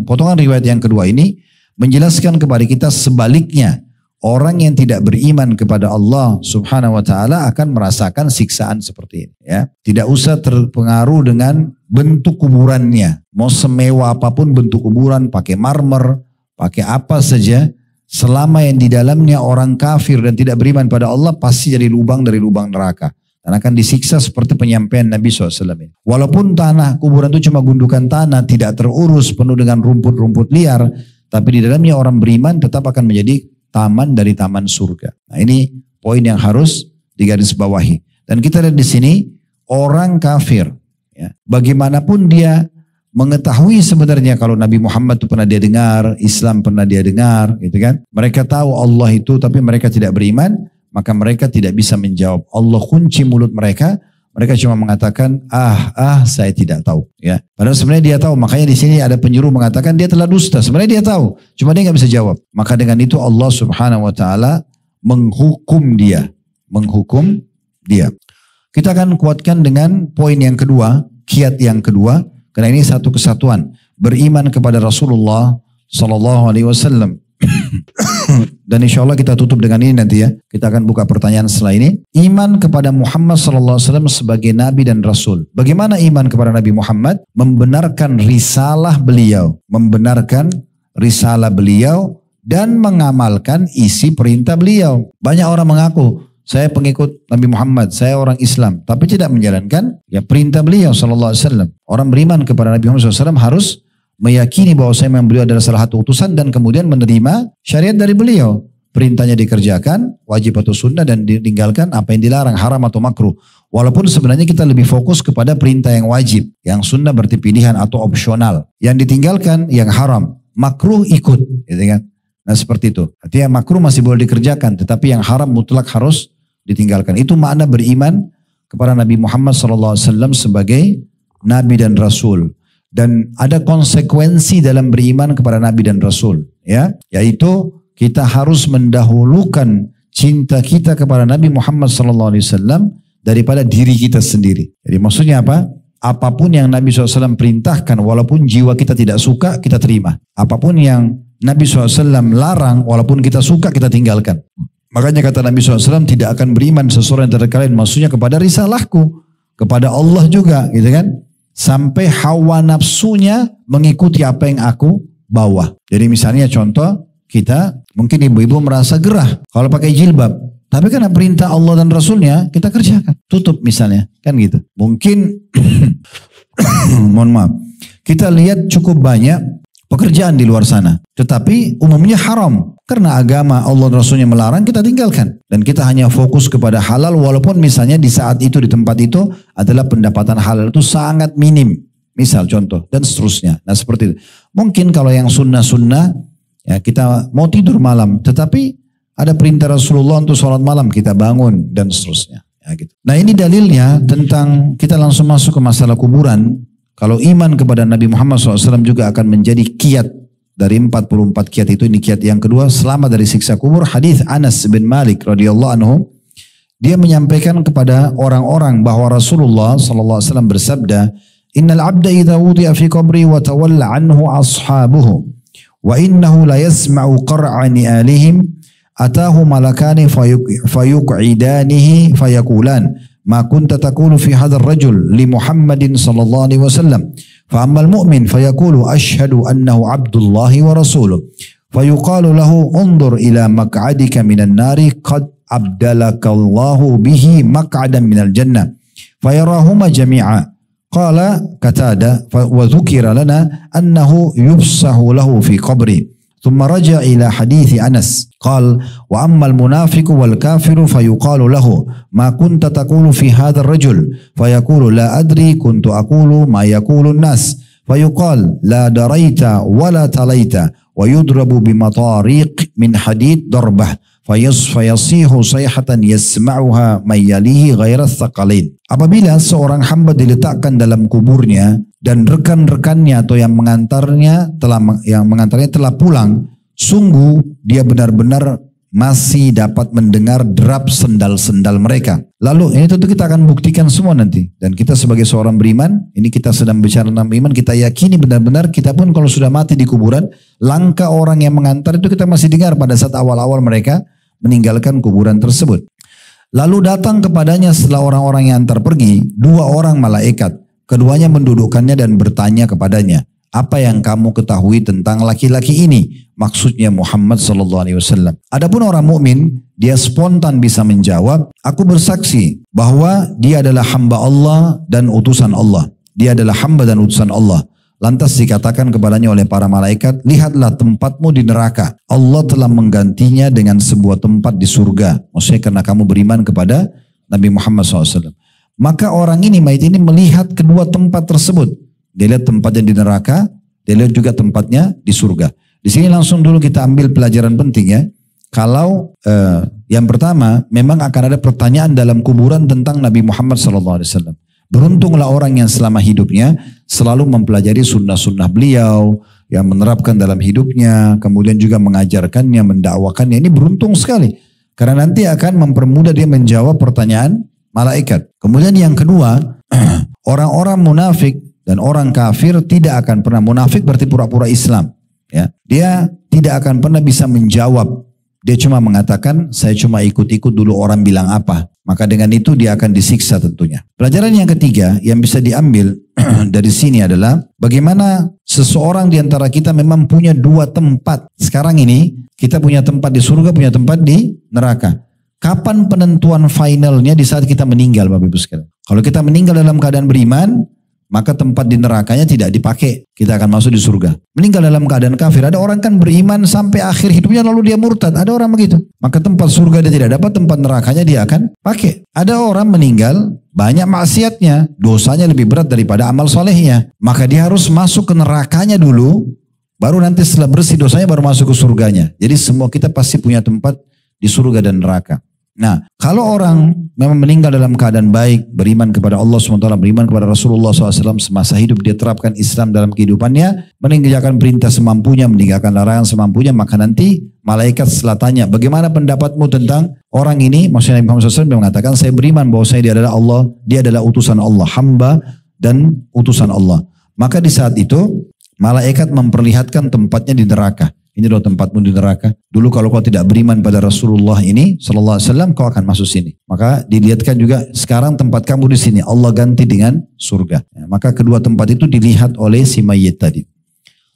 [SPEAKER 1] Potongan riwayat yang kedua ini menjelaskan kepada kita sebaliknya. orang yang tidak beriman kepada Allah Subhanahu wa taala akan merasakan siksaan seperti ini ya. Tidak usah terpengaruh dengan bentuk kuburannya. Mau semewah apapun bentuk kuburan, pakai marmer, pakai apa saja, selama yang di dalamnya orang kafir dan tidak beriman pada Allah pasti jadi lubang dari lubang neraka. Dan akan disiksa seperti penyampaian Nabi SAW. Walaupun tanah kuburan itu cuma gundukan tanah, tidak terurus, penuh dengan rumput-rumput liar, tapi di dalamnya orang beriman tetap akan menjadi taman dari taman surga. Nah ini poin yang harus digarisbawahi. Dan kita lihat di sini orang kafir, ya, bagaimanapun dia mengetahui sebenarnya kalau Nabi Muhammad itu pernah dia dengar, Islam pernah dia dengar, gitu kan? Mereka tahu Allah itu, tapi mereka tidak beriman, maka mereka tidak bisa menjawab. Allah kunci mulut mereka. Mereka cuma mengatakan, saya tidak tahu. Ya, padahal sebenarnya dia tahu. Makanya di sini ada penyuruh mengatakan dia telah dusta. Sebenarnya dia tahu, cuma dia nggak bisa jawab. Maka dengan itu Allah Subhanahu Wa Taala menghukum dia. Kita akan kuatkan dengan poin yang kedua, kiat yang kedua. Karena ini satu kesatuan. Beriman kepada Rasulullah Sallallahu Alaihi Wasallam. Dan insya Allah kita tutup dengan ini nanti ya. Kita akan buka pertanyaan setelah ini. Iman kepada Muhammad SAW sebagai Nabi dan Rasul. Bagaimana iman kepada Nabi Muhammad? Membenarkan risalah beliau. Dan mengamalkan isi perintah beliau. Banyak orang mengaku, saya pengikut Nabi Muhammad, saya orang Islam. Tapi tidak menjalankan ya perintah beliau SAW. Orang beriman kepada Nabi Muhammad SAW harus meyakini bahwa memang beliau adalah salah satu utusan dan kemudian menerima syariat dari beliau. Perintahnya dikerjakan, wajib atau sunnah, dan ditinggalkan apa yang dilarang, haram atau makruh. Walaupun sebenarnya kita lebih fokus kepada perintah yang wajib. Yang sunnah berarti pilihan atau opsional. Yang ditinggalkan yang haram, makruh ikut. Gitu kan? Nah seperti itu. Artinya makruh masih boleh dikerjakan, tetapi yang haram mutlak harus ditinggalkan. Itu makna beriman kepada Nabi Muhammad SAW sebagai Nabi dan Rasul. Dan ada konsekuensi dalam beriman kepada Nabi dan Rasul, ya, yaitu kita harus mendahulukan cinta kita kepada Nabi Muhammad SAW daripada diri kita sendiri. Jadi maksudnya apa? Apapun yang Nabi SAW perintahkan, walaupun jiwa kita tidak suka, kita terima. Apapun yang Nabi SAW larang, walaupun kita suka, kita tinggalkan. Makanya kata Nabi SAW, tidak akan beriman seseorang yang terhadap kalian, maksudnya kepada risalahku, kepada Allah juga, gitu kan? Sampai hawa nafsunya mengikuti apa yang aku bawa. Jadi misalnya contoh, kita mungkin ibu-ibu merasa gerah kalau pakai jilbab. Tapi karena perintah Allah dan Rasulnya kita kerjakan. Tutup misalnya, kan gitu. Mungkin, mohon maaf, kita lihat cukup banyak pekerjaan di luar sana. Tetapi umumnya haram. Karena agama Allah dan Rasulnya melarang, kita tinggalkan. Dan kita hanya fokus kepada halal, walaupun misalnya di saat itu, di tempat itu adalah pendapatan halal itu sangat minim. Misal contoh, dan seterusnya. Nah seperti itu. Mungkin kalau yang sunnah-sunnah, ya kita mau tidur malam, tetapi ada perintah Rasulullah untuk sholat malam, kita bangun, dan seterusnya. Ya, gitu. Nah ini dalilnya tentang, kita langsung masuk ke masalah kuburan. Kalau iman kepada Nabi Muhammad SAW juga akan menjadi kiat. Dari 44 kiat itu, ini kiat yang kedua, selamat dari siksa kubur. Hadis Anas bin Malik radhiyallahu anhu, dia menyampaikan kepada orang-orang bahwa Rasulullah SAW bersabda, Innal abda idha wudi'a fi qabri wa tawalla anhu ashabuhu wa innahu la yasma'u qar'ani alihim atahu malakani fayuq'idanihi fayakulan ma kunta taqulu fi hadzal rajul li Muhammadin sallallahu alaihi wasallam fa ammal mu'min fayaqulu asyhadu annahu abdullahi wa rasuluh fayuqalu lahu undur ila maq'adika minan nari qad abdalakallahu bihi maq'adan minal jannah fayarahuma jami'a qala Qatada wa dhukira lana annahu yufsahu lahu fi qabri ثم رجع إلى حديث أنس قال وأما المنافق والكافر فيقال له ما كنت تقول في هذا الرجل فيقول لا أدري كنت أقول ما يقول الناس فيقال لا دريت ولا تليت ويضرب بمطاريق من حديد ضربه فيصيح صيحة يسمعها من يليه غير الثقلين. Apabila seorang hamba diletakkan dalam kuburnya dan rekan-rekannya atau yang mengantarnya telah pulang, sungguh dia benar-benar masih dapat mendengar derap sendal-sendal mereka. Lalu ini tentu kita akan buktikan semua nanti. Dan kita sebagai seorang beriman, ini kita sedang bicara tentang iman, kita yakini benar-benar kita pun kalau sudah mati di kuburan, langkah orang yang mengantar itu kita masih dengar pada saat awal-awal mereka meninggalkan kuburan tersebut. Lalu datang kepadanya setelah orang-orang yang antar pergi, 2 orang malaikat. Keduanya mendudukkannya dan bertanya kepadanya, apa yang kamu ketahui tentang laki-laki ini? Maksudnya Muhammad SAW. Adapun orang mukmin, dia spontan bisa menjawab, aku bersaksi bahwa dia adalah hamba Allah dan utusan Allah. Dia adalah hamba dan utusan Allah. Lantas dikatakan kepadanya oleh para malaikat, lihatlah tempatmu di neraka. Allah telah menggantinya dengan sebuah tempat di surga. Maksudnya karena kamu beriman kepada Nabi Muhammad SAW. Maka orang ini, mayit ini melihat kedua tempat tersebut. Dia lihat tempatnya di neraka, dia lihat juga tempatnya di surga. Di sini langsung dulu kita ambil pelajaran penting ya. Kalau yang pertama, memang akan ada pertanyaan dalam kuburan tentang Nabi Muhammad SAW. Beruntunglah orang yang selama hidupnya selalu mempelajari sunnah-sunnah beliau, yang menerapkan dalam hidupnya, kemudian juga mengajarkannya, mendakwakannya. Ini beruntung sekali. Karena nanti akan mempermudah dia menjawab pertanyaan malaikat. Kemudian yang kedua, orang-orang munafik dan orang kafir tidak akan pernah, munafik berarti pura-pura Islam. Ya, dia tidak akan pernah bisa menjawab. Dia cuma mengatakan, saya cuma ikut-ikut dulu orang bilang apa. Maka dengan itu dia akan disiksa tentunya. Pelajaran yang ketiga yang bisa diambil dari sini adalah bagaimana seseorang di antara kita memang punya 2 tempat. Sekarang ini kita punya tempat di surga, punya tempat di neraka. Kapan penentuan finalnya? Di saat kita meninggal, Bapak Ibu sekalian. Kalau kita meninggal dalam keadaan beriman, maka tempat di nerakanya tidak dipakai. Kita akan masuk di surga. Meninggal dalam keadaan kafir. Ada orang kan beriman sampai akhir hidupnya lalu dia murtad. Ada orang begitu. Maka tempat surga dia tidak dapat, tempat nerakanya dia akan pakai. Ada orang meninggal banyak maksiatnya. Dosanya lebih berat daripada amal solehnya. Maka dia harus masuk ke nerakanya dulu. Baru nanti setelah bersih dosanya baru masuk ke surganya. Jadi semua kita pasti punya tempat di surga dan neraka. Nah, kalau orang memang meninggal dalam keadaan baik, beriman kepada Allah SWT, beriman kepada Rasulullah SAW, semasa hidup dia terapkan Islam dalam kehidupannya, meninggalkan perintah semampunya, meninggalkan larangan semampunya, maka nanti malaikat setelah tanya, bagaimana pendapatmu tentang orang ini? Maksudnya Nabi Muhammad SAW mengatakan, saya beriman bahwa dia adalah Allah, dia adalah utusan Allah, hamba dan utusan Allah. Maka di saat itu, malaikat memperlihatkan tempatnya di neraka. Ini loh tempatmu di neraka. Dulu kalau kau tidak beriman pada Rasulullah ini sallallahu alaihi wasallam, kau akan masuk sini. Maka dilihatkan juga sekarang tempat kamu di sini. Allah ganti dengan surga. Ya, maka kedua tempat itu dilihat oleh si mayit tadi.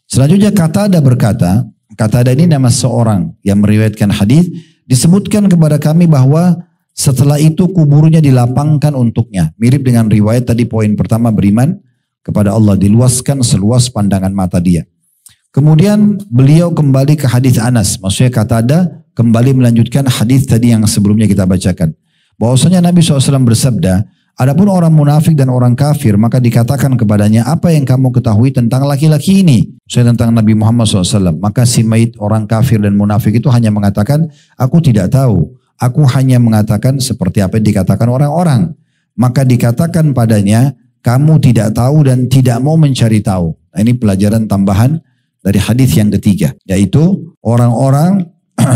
[SPEAKER 1] Selanjutnya Qatada berkata, Qatada ini nama seorang yang meriwayatkan hadis, disebutkan kepada kami bahwa setelah itu kuburnya dilapangkan untuknya. Mirip dengan riwayat tadi poin pertama, beriman kepada Allah, diluaskan seluas pandangan mata dia. Kemudian beliau kembali ke hadis Anas. Maksudnya Qatada kembali melanjutkan hadis tadi yang sebelumnya kita bacakan. Bahwasanya Nabi SAW bersabda, adapun orang munafik dan orang kafir, maka dikatakan kepadanya, apa yang kamu ketahui tentang laki-laki ini? Maksudnya tentang Nabi Muhammad SAW. Maka si mayit orang kafir dan munafik itu hanya mengatakan, aku tidak tahu. Aku hanya mengatakan seperti apa yang dikatakan orang-orang. Maka dikatakan padanya, kamu tidak tahu dan tidak mau mencari tahu. Nah, ini pelajaran tambahan dari hadis yang ketiga, yaitu orang-orang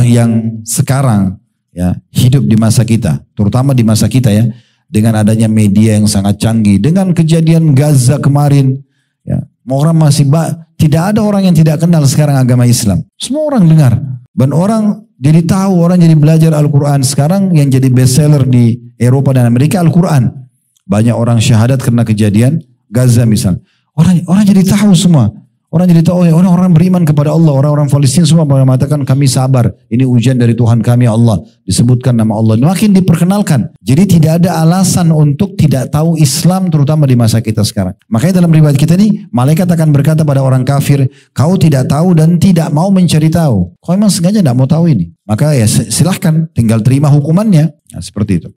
[SPEAKER 1] yang sekarang ya hidup di masa kita, terutama di masa kita ya, dengan adanya media yang sangat canggih, dengan kejadian Gaza kemarin, ya, orang masih tidak ada orang yang tidak kenal sekarang agama Islam. Semua orang dengar, dan orang jadi tahu, orang jadi belajar Al-Quran. Sekarang yang jadi bestseller di Eropa dan Amerika Al-Quran. Banyak orang syahadat karena kejadian Gaza misalnya. Orang jadi tahu semua. Orang jadi tahu, orang-orang beriman kepada Allah, orang-orang Palestina semua mengatakan kami sabar, ini ujian dari Tuhan kami Allah, disebutkan nama Allah, makin diperkenalkan. Jadi tidak ada alasan untuk tidak tahu Islam terutama di masa kita sekarang. Makanya dalam riwayat kita ini, malaikat akan berkata pada orang kafir, kau tidak tahu dan tidak mau mencari tahu. Kau memang sengaja tidak mau tahu ini. Maka ya silahkan, tinggal terima hukumannya. Nah, seperti itu.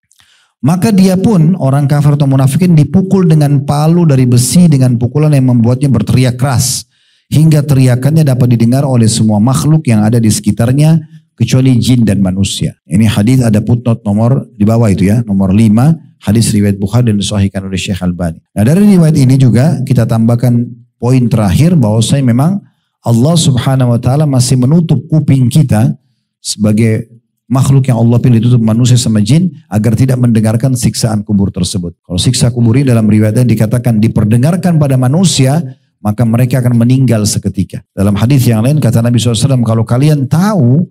[SPEAKER 1] Maka dia pun, orang kafir atau munafikin dipukul dengan palu dari besi dengan pukulan yang membuatnya berteriak keras. Hingga teriakannya dapat didengar oleh semua makhluk yang ada di sekitarnya kecuali jin dan manusia. Ini hadis ada footnote nomor di bawah itu ya, nomor 5, hadis riwayat Bukhari dan disahihkan oleh Syekh Albani. Nah, dari riwayat ini juga kita tambahkan poin terakhir bahwasanya memang Allah Subhanahu wa taala masih menutup kuping kita sebagai makhluk yang Allah pilih, ditutup manusia sama jin agar tidak mendengarkan siksaan kubur tersebut. Kalau siksa kubur ini dalam riwayatnya dikatakan diperdengarkan pada manusia, maka mereka akan meninggal seketika. Dalam hadis yang lain kata Nabi SAW, kalau kalian tahu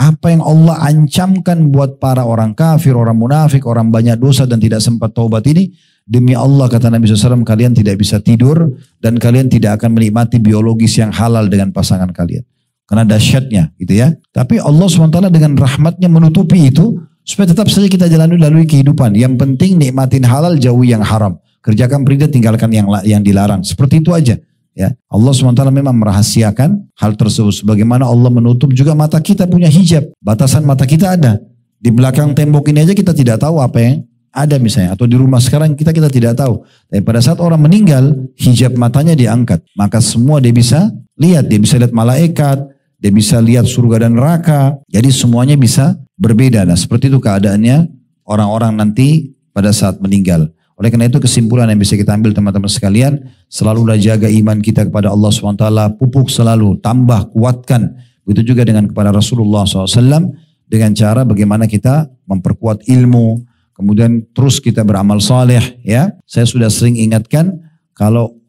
[SPEAKER 1] Apa yang Allah ancamkan buat para orang kafir, orang munafik, orang banyak dosa dan tidak sempat taubat ini, demi Allah kata Nabi SAW, kalian tidak bisa tidur dan kalian tidak akan menikmati biologis yang halal dengan pasangan kalian. Karena dahsyatnya gitu ya. Tapi Allah SWT dengan rahmatnya menutupi itu supaya tetap saja kita lalui kehidupan. Yang penting nikmatin halal, jauhi yang haram. Kerjakan perintah, tinggalkan yang dilarang. Seperti itu aja. Ya, Allah SWT memang merahasiakan hal tersebut. Sebagaimana Allah menutup juga mata kita punya hijab. Batasan mata kita ada. Di belakang tembok ini aja kita tidak tahu apa yang ada misalnya. Atau di rumah sekarang kita tidak tahu. Tapi pada saat orang meninggal, hijab matanya diangkat. Maka semua dia bisa lihat. Dia bisa lihat malaikat. Dia bisa lihat surga dan neraka. Jadi semuanya bisa berbeda. Nah seperti itu keadaannya orang-orang nanti pada saat meninggal. Oleh karena itu kesimpulan yang bisa kita ambil teman-teman sekalian, selalulah jaga iman kita kepada Allah SWT, pupuk selalu, tambah, kuatkan. Begitu juga dengan kepada Rasulullah SAW, dengan cara bagaimana kita memperkuat ilmu, kemudian terus kita beramal saleh. Ya, saya sudah sering ingatkan, kalau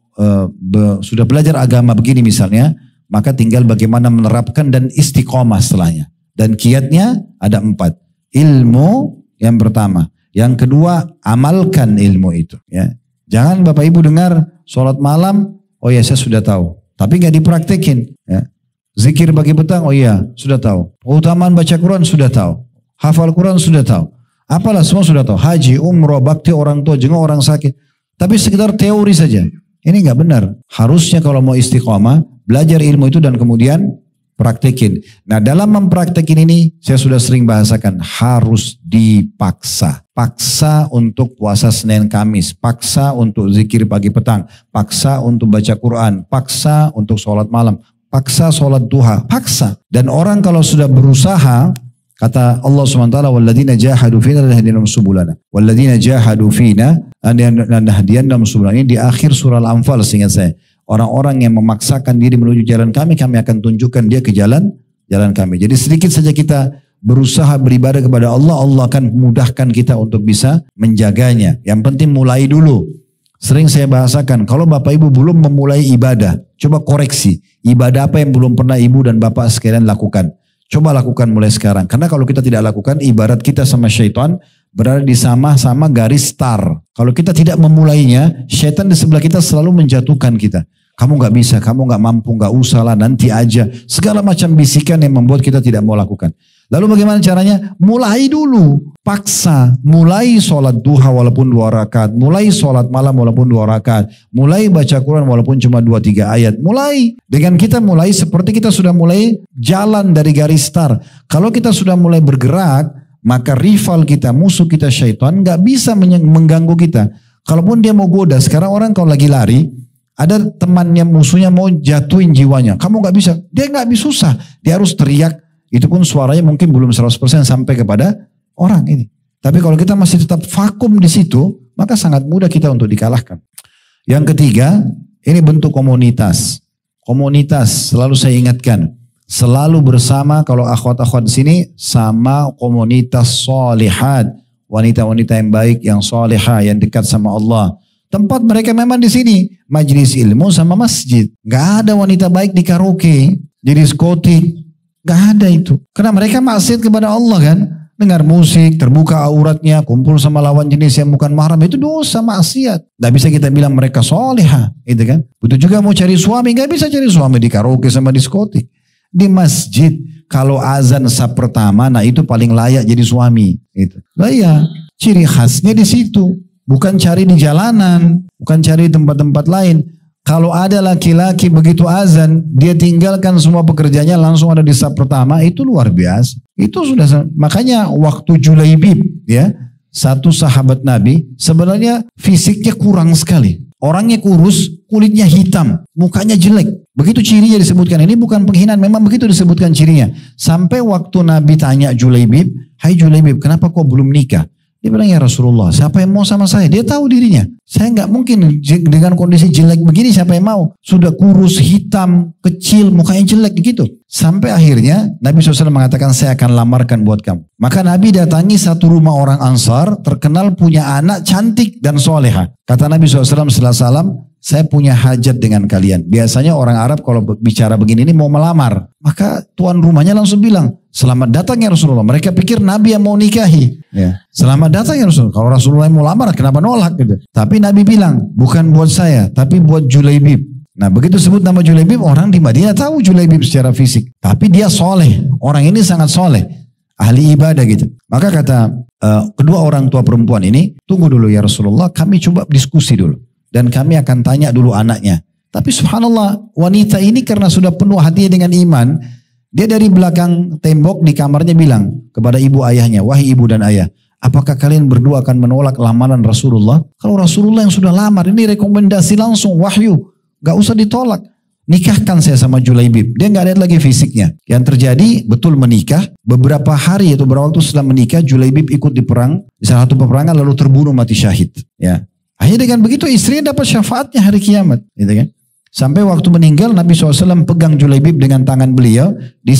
[SPEAKER 1] sudah belajar agama begini misalnya, maka tinggal bagaimana menerapkan dan istiqomah setelahnya. Dan kiatnya ada 4. Ilmu yang pertama. Yang kedua, amalkan ilmu itu. Ya. Jangan Bapak Ibu dengar sholat malam, oh ya saya sudah tahu. Tapi nggak dipraktekin. Ya. Zikir pagi petang, oh iya sudah tahu. Keutamaan baca Quran sudah tahu. Hafal Quran sudah tahu. Apalah semua sudah tahu. Haji, umroh, bakti orang tua, jenguk orang sakit. Tapi sekedar teori saja. Ini nggak benar. Harusnya kalau mau istiqomah, belajar ilmu itu dan kemudian praktekin. Nah dalam mempraktekin ini saya sudah sering bahasakan harus dipaksa. Paksa untuk puasa Senin Kamis, paksa untuk zikir pagi petang, paksa untuk baca Quran, paksa untuk sholat malam, paksa sholat duha, paksa. Dan orang kalau sudah berusaha, kata Allah SWT, walladzina jahadu fina lanahdiyannahum subulana. Walladzina jahadu fina lanahdiyannahum subulana. Ini di akhir surah Al-Anfal seingat saya. Orang-orang yang memaksakan diri menuju jalan kami akan tunjukkan dia ke jalan kami. Jadi sedikit saja kita berusaha beribadah kepada Allah, Allah akan mudahkan kita untuk bisa menjaganya. Yang penting mulai dulu. Sering saya bahasakan, kalau Bapak Ibu belum memulai ibadah, coba koreksi. Ibadah apa yang belum pernah Ibu dan Bapak sekalian lakukan. Coba lakukan mulai sekarang. Karena kalau kita tidak lakukan, ibarat kita sama syaitan berada di sama-sama garis start. Kalau kita tidak memulainya, syaitan di sebelah kita selalu menjatuhkan kita. Kamu gak bisa, kamu gak mampu, gak usah lah, nanti aja. Segala macam bisikan yang membuat kita tidak mau lakukan. Lalu bagaimana caranya? Mulai dulu. Paksa. Mulai sholat duha walaupun 2 rakaat. Mulai sholat malam walaupun 2 rakaat. Mulai baca Quran walaupun cuma 2-3 ayat. Mulai. Dengan kita mulai seperti kita sudah mulai jalan dari garis start. Kalau kita sudah mulai bergerak, maka rival kita, musuh kita syaitan gak bisa mengganggu kita. Kalaupun dia mau goda, sekarang orang kalau lagi lari, ada temannya musuhnya mau jatuhin jiwanya. Kamu gak bisa. Dia gak bisa, susah. Dia harus teriak. Itu pun suaranya mungkin belum 100% sampai kepada orang ini. Tapi kalau kita masih tetap vakum di situ, maka sangat mudah kita untuk dikalahkan. Yang ketiga, ini bentuk komunitas. Komunitas, selalu saya ingatkan. Selalu bersama, kalau akhwat-akhwat di sini, sama komunitas solihat. Wanita-wanita yang baik, yang solihah, yang dekat sama Allah. Tempat mereka memang di sini. Majelis ilmu sama masjid. Gak ada wanita baik di karaoke, di diskotik. Gak ada itu. Karena mereka maksiat kepada Allah kan. Dengar musik, terbuka auratnya, kumpul sama lawan jenis yang bukan mahram. Itu dosa maksiat. Gak bisa kita bilang mereka solihah. Gitu kan. Begitu juga mau cari suami. Gak bisa cari suami di karaoke sama diskotik. Di masjid. Kalau azan sab pertama, nah itu paling layak jadi suami. Gitu. Nah iya. Ciri khasnya di situ. Bukan cari di jalanan. Bukan cari di tempat-tempat lain. Kalau ada laki-laki begitu azan, dia tinggalkan semua pekerjaannya langsung ada di saf pertama, itu luar biasa. Itu sudah, makanya waktu Julaibib, ya, satu sahabat Nabi, sebenarnya fisiknya kurang sekali. Orangnya kurus, kulitnya hitam, mukanya jelek. Begitu cirinya disebutkan, ini bukan penghinaan, memang begitu disebutkan cirinya. Sampai waktu Nabi tanya Julaibib, hai Julaibib, kenapa kau belum nikah? Dia bilang, ya Rasulullah, siapa yang mau sama saya? Dia tahu dirinya. Saya nggak mungkin dengan kondisi jelek begini, siapa yang mau? Sudah kurus, hitam, kecil, mukanya jelek gitu. Sampai akhirnya Nabi SAW mengatakan, saya akan lamarkan buat kamu. Maka Nabi datangi satu rumah orang Ansar, terkenal punya anak cantik dan soleha. Kata Nabi SAW setelah salam, saya punya hajat dengan kalian. Biasanya orang Arab kalau bicara begini ini mau melamar. Maka tuan rumahnya langsung bilang, selamat datang ya Rasulullah. Mereka pikir Nabi yang mau nikahi. Ya. Selamat datang ya Rasulullah. Kalau Rasulullah yang mau lamar, kenapa nolak gitu. Tapi Nabi bilang, bukan buat saya, tapi buat Julaibib. Nah begitu sebut nama Julaibib, orang di Madinah tahu Julaibib secara fisik. Tapi dia soleh. Orang ini sangat soleh. Ahli ibadah gitu. Maka kata kedua orang tua perempuan ini, tunggu dulu ya Rasulullah, kami coba diskusi dulu. Dan kami akan tanya dulu anaknya. Tapi subhanallah, wanita ini karena sudah penuh hatinya dengan iman, dia dari belakang tembok di kamarnya bilang kepada ibu ayahnya, wahai ibu dan ayah, apakah kalian berdua akan menolak lamaran Rasulullah? Kalau Rasulullah yang sudah lamar, ini rekomendasi langsung, wahyu, gak usah ditolak. Nikahkan saya sama Julaibib. Dia gak lihat lagi fisiknya. Yang terjadi betul menikah. Beberapa hari atau beberapa waktu setelah menikah, Julaibib ikut di perang, di salah satu peperangan lalu terbunuh mati syahid. Ya. Akhirnya dengan begitu istrinya dapat syafaatnya hari kiamat. Gitu kan? Sampai waktu meninggal Nabi SAW pegang Julaibib dengan tangan beliau. Di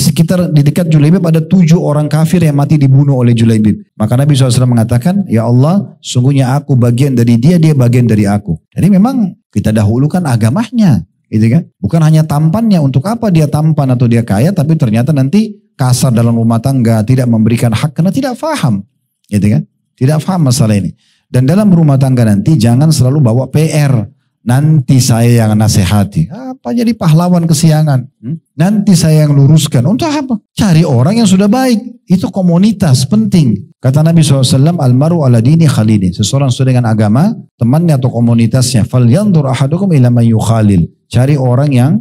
[SPEAKER 1] dekat Julaibib ada 7 orang kafir yang mati dibunuh oleh Julaibib. Maka Nabi SAW mengatakan, ya Allah sungguhnya aku bagian dari dia, dia bagian dari aku. Jadi memang kita dahulukan agamanya. Gitu kan? Bukan hanya tampannya, untuk apa dia tampan atau dia kaya, tapi ternyata nanti kasar dalam rumah tangga, tidak memberikan hak karena tidak faham. Gitu kan? Tidak faham masalah ini. Dan dalam rumah tangga nanti jangan selalu bawa PR. Nanti saya yang nasihati. Apa jadi pahlawan kesiangan? Nanti saya yang luruskan. Untuk apa? Cari orang yang sudah baik. Itu komunitas penting. Kata Nabi SAW, almaru ala dini khalili. Seseorang sudah dengan agama, temannya atau komunitasnya. Falyandur ahadukum ila man yukhalil. Cari orang yang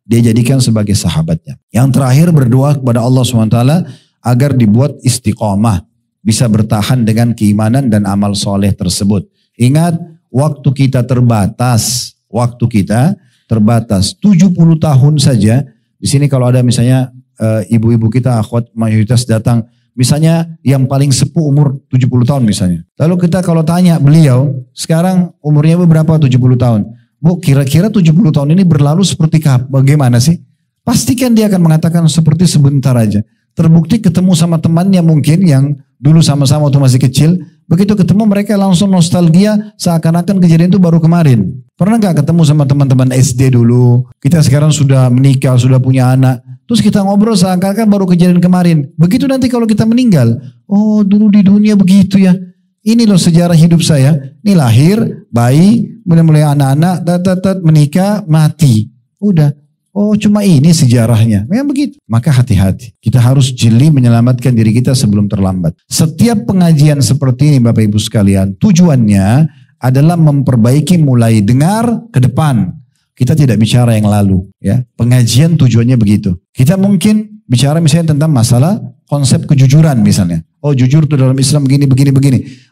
[SPEAKER 1] dia jadikan sebagai sahabatnya. Yang terakhir berdoa kepada Allah SWT agar dibuat istiqomah. Bisa bertahan dengan keimanan dan amal soleh tersebut. Ingat, waktu kita terbatas. Waktu kita terbatas. 70 tahun saja. Di sini kalau ada misalnya ibu-ibu kita, akhwat mayoritas datang. Misalnya yang paling sepuh umur 70 tahun misalnya. Lalu kita kalau tanya beliau, sekarang umurnya berapa 70 tahun? Bu, kira-kira 70 tahun ini berlalu seperti bagaimana sih? Pastikan dia akan mengatakan seperti sebentar aja. Terbukti ketemu sama temannya mungkin yang dulu sama-sama waktu masih kecil. Begitu ketemu mereka langsung nostalgia seakan-akan kejadian itu baru kemarin. Pernah gak ketemu sama teman-teman SD dulu? Kita sekarang sudah menikah, sudah punya anak. Terus kita ngobrol seakan-akan baru kejadian kemarin. Begitu nanti kalau kita meninggal. Oh dulu di dunia begitu ya. Ini loh sejarah hidup saya. Ini lahir, bayi, mulai anak-anak, menikah, mati. Udah. Oh cuma ini sejarahnya. Memang begitu. Maka hati-hati. Kita harus jeli menyelamatkan diri kita sebelum terlambat. Setiap pengajian seperti ini Bapak Ibu sekalian. Tujuannya adalah memperbaiki mulai dengar ke depan. Kita tidak bicara yang lalu. Ya, pengajian tujuannya begitu. Kita mungkin bicara misalnya tentang masalah konsep kejujuran misalnya. Oh jujur itu dalam Islam begini.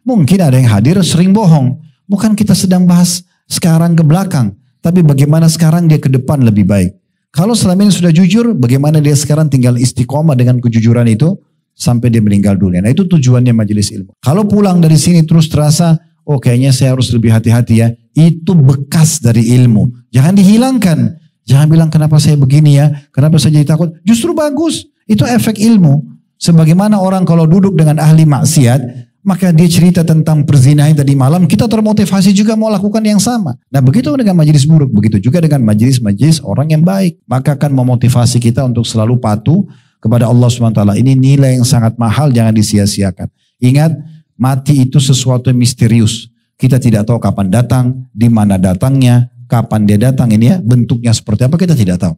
[SPEAKER 1] Mungkin ada yang hadir sering bohong. Bukan kita sedang bahas sekarang ke belakang. Tapi bagaimana sekarang dia ke depan lebih baik. Kalau selama ini sudah jujur, bagaimana dia sekarang tinggal istiqomah dengan kejujuran itu sampai dia meninggal dunia. Nah itu tujuannya majelis ilmu. Kalau pulang dari sini terus terasa, oh kayaknya saya harus lebih hati-hati ya. Itu bekas dari ilmu. Jangan dihilangkan. Jangan bilang kenapa saya begini ya, kenapa saya jadi takut. Justru bagus. Itu efek ilmu. Sebagaimana orang kalau duduk dengan ahli maksiat, maka dia cerita tentang perzinahan tadi malam, kita termotivasi juga mau lakukan yang sama. Nah begitu dengan majelis buruk, begitu juga dengan majelis-majelis orang yang baik. Maka akan memotivasi kita untuk selalu patuh kepada Allah SWT. Ini nilai yang sangat mahal, jangan disia-siakan. Ingat, mati itu sesuatu yang misterius. Kita tidak tahu kapan datang, di mana datangnya, kapan dia datang ini ya, bentuknya seperti apa kita tidak tahu.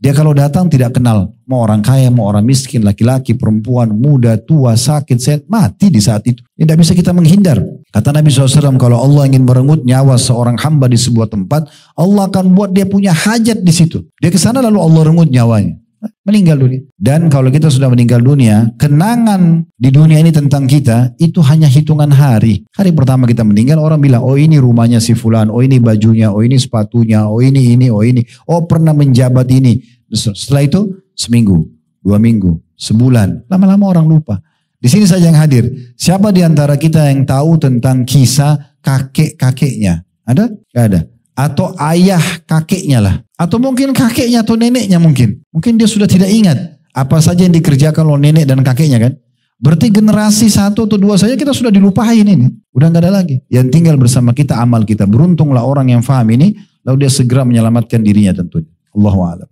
[SPEAKER 1] Dia kalau datang tidak kenal, mau orang kaya, mau orang miskin, laki-laki, perempuan, muda, tua, sakit, sehat, mati di saat itu. Tidak bisa kita menghindar. Kata Nabi SAW, kalau Allah ingin merenggut nyawa seorang hamba di sebuah tempat, Allah akan buat dia punya hajat di situ. Dia ke sana lalu Allah renggut nyawanya. Meninggal dunia. Dan kalau kita sudah meninggal dunia, kenangan di dunia ini tentang kita, itu hanya hitungan hari. Hari pertama kita meninggal, orang bilang, oh ini rumahnya si fulan, oh ini bajunya, oh ini sepatunya, oh ini, oh ini, oh pernah menjabat ini. Setelah itu, seminggu, 2 minggu, sebulan, lama-lama orang lupa. Di sini saja yang hadir. Siapa di antara kita yang tahu tentang kisah kakek-kakeknya? Ada? Gak ada. Atau ayah kakeknya lah. Atau mungkin kakeknya atau neneknya mungkin. Mungkin dia sudah tidak ingat apa saja yang dikerjakan oleh nenek dan kakeknya kan. Berarti generasi 1 atau 2 saja kita sudah dilupain ini. Udah gak ada lagi. Yang tinggal bersama kita amal kita. Beruntunglah orang yang faham ini. lalu dia segera menyelamatkan dirinya tentunya. Allahu a'lam.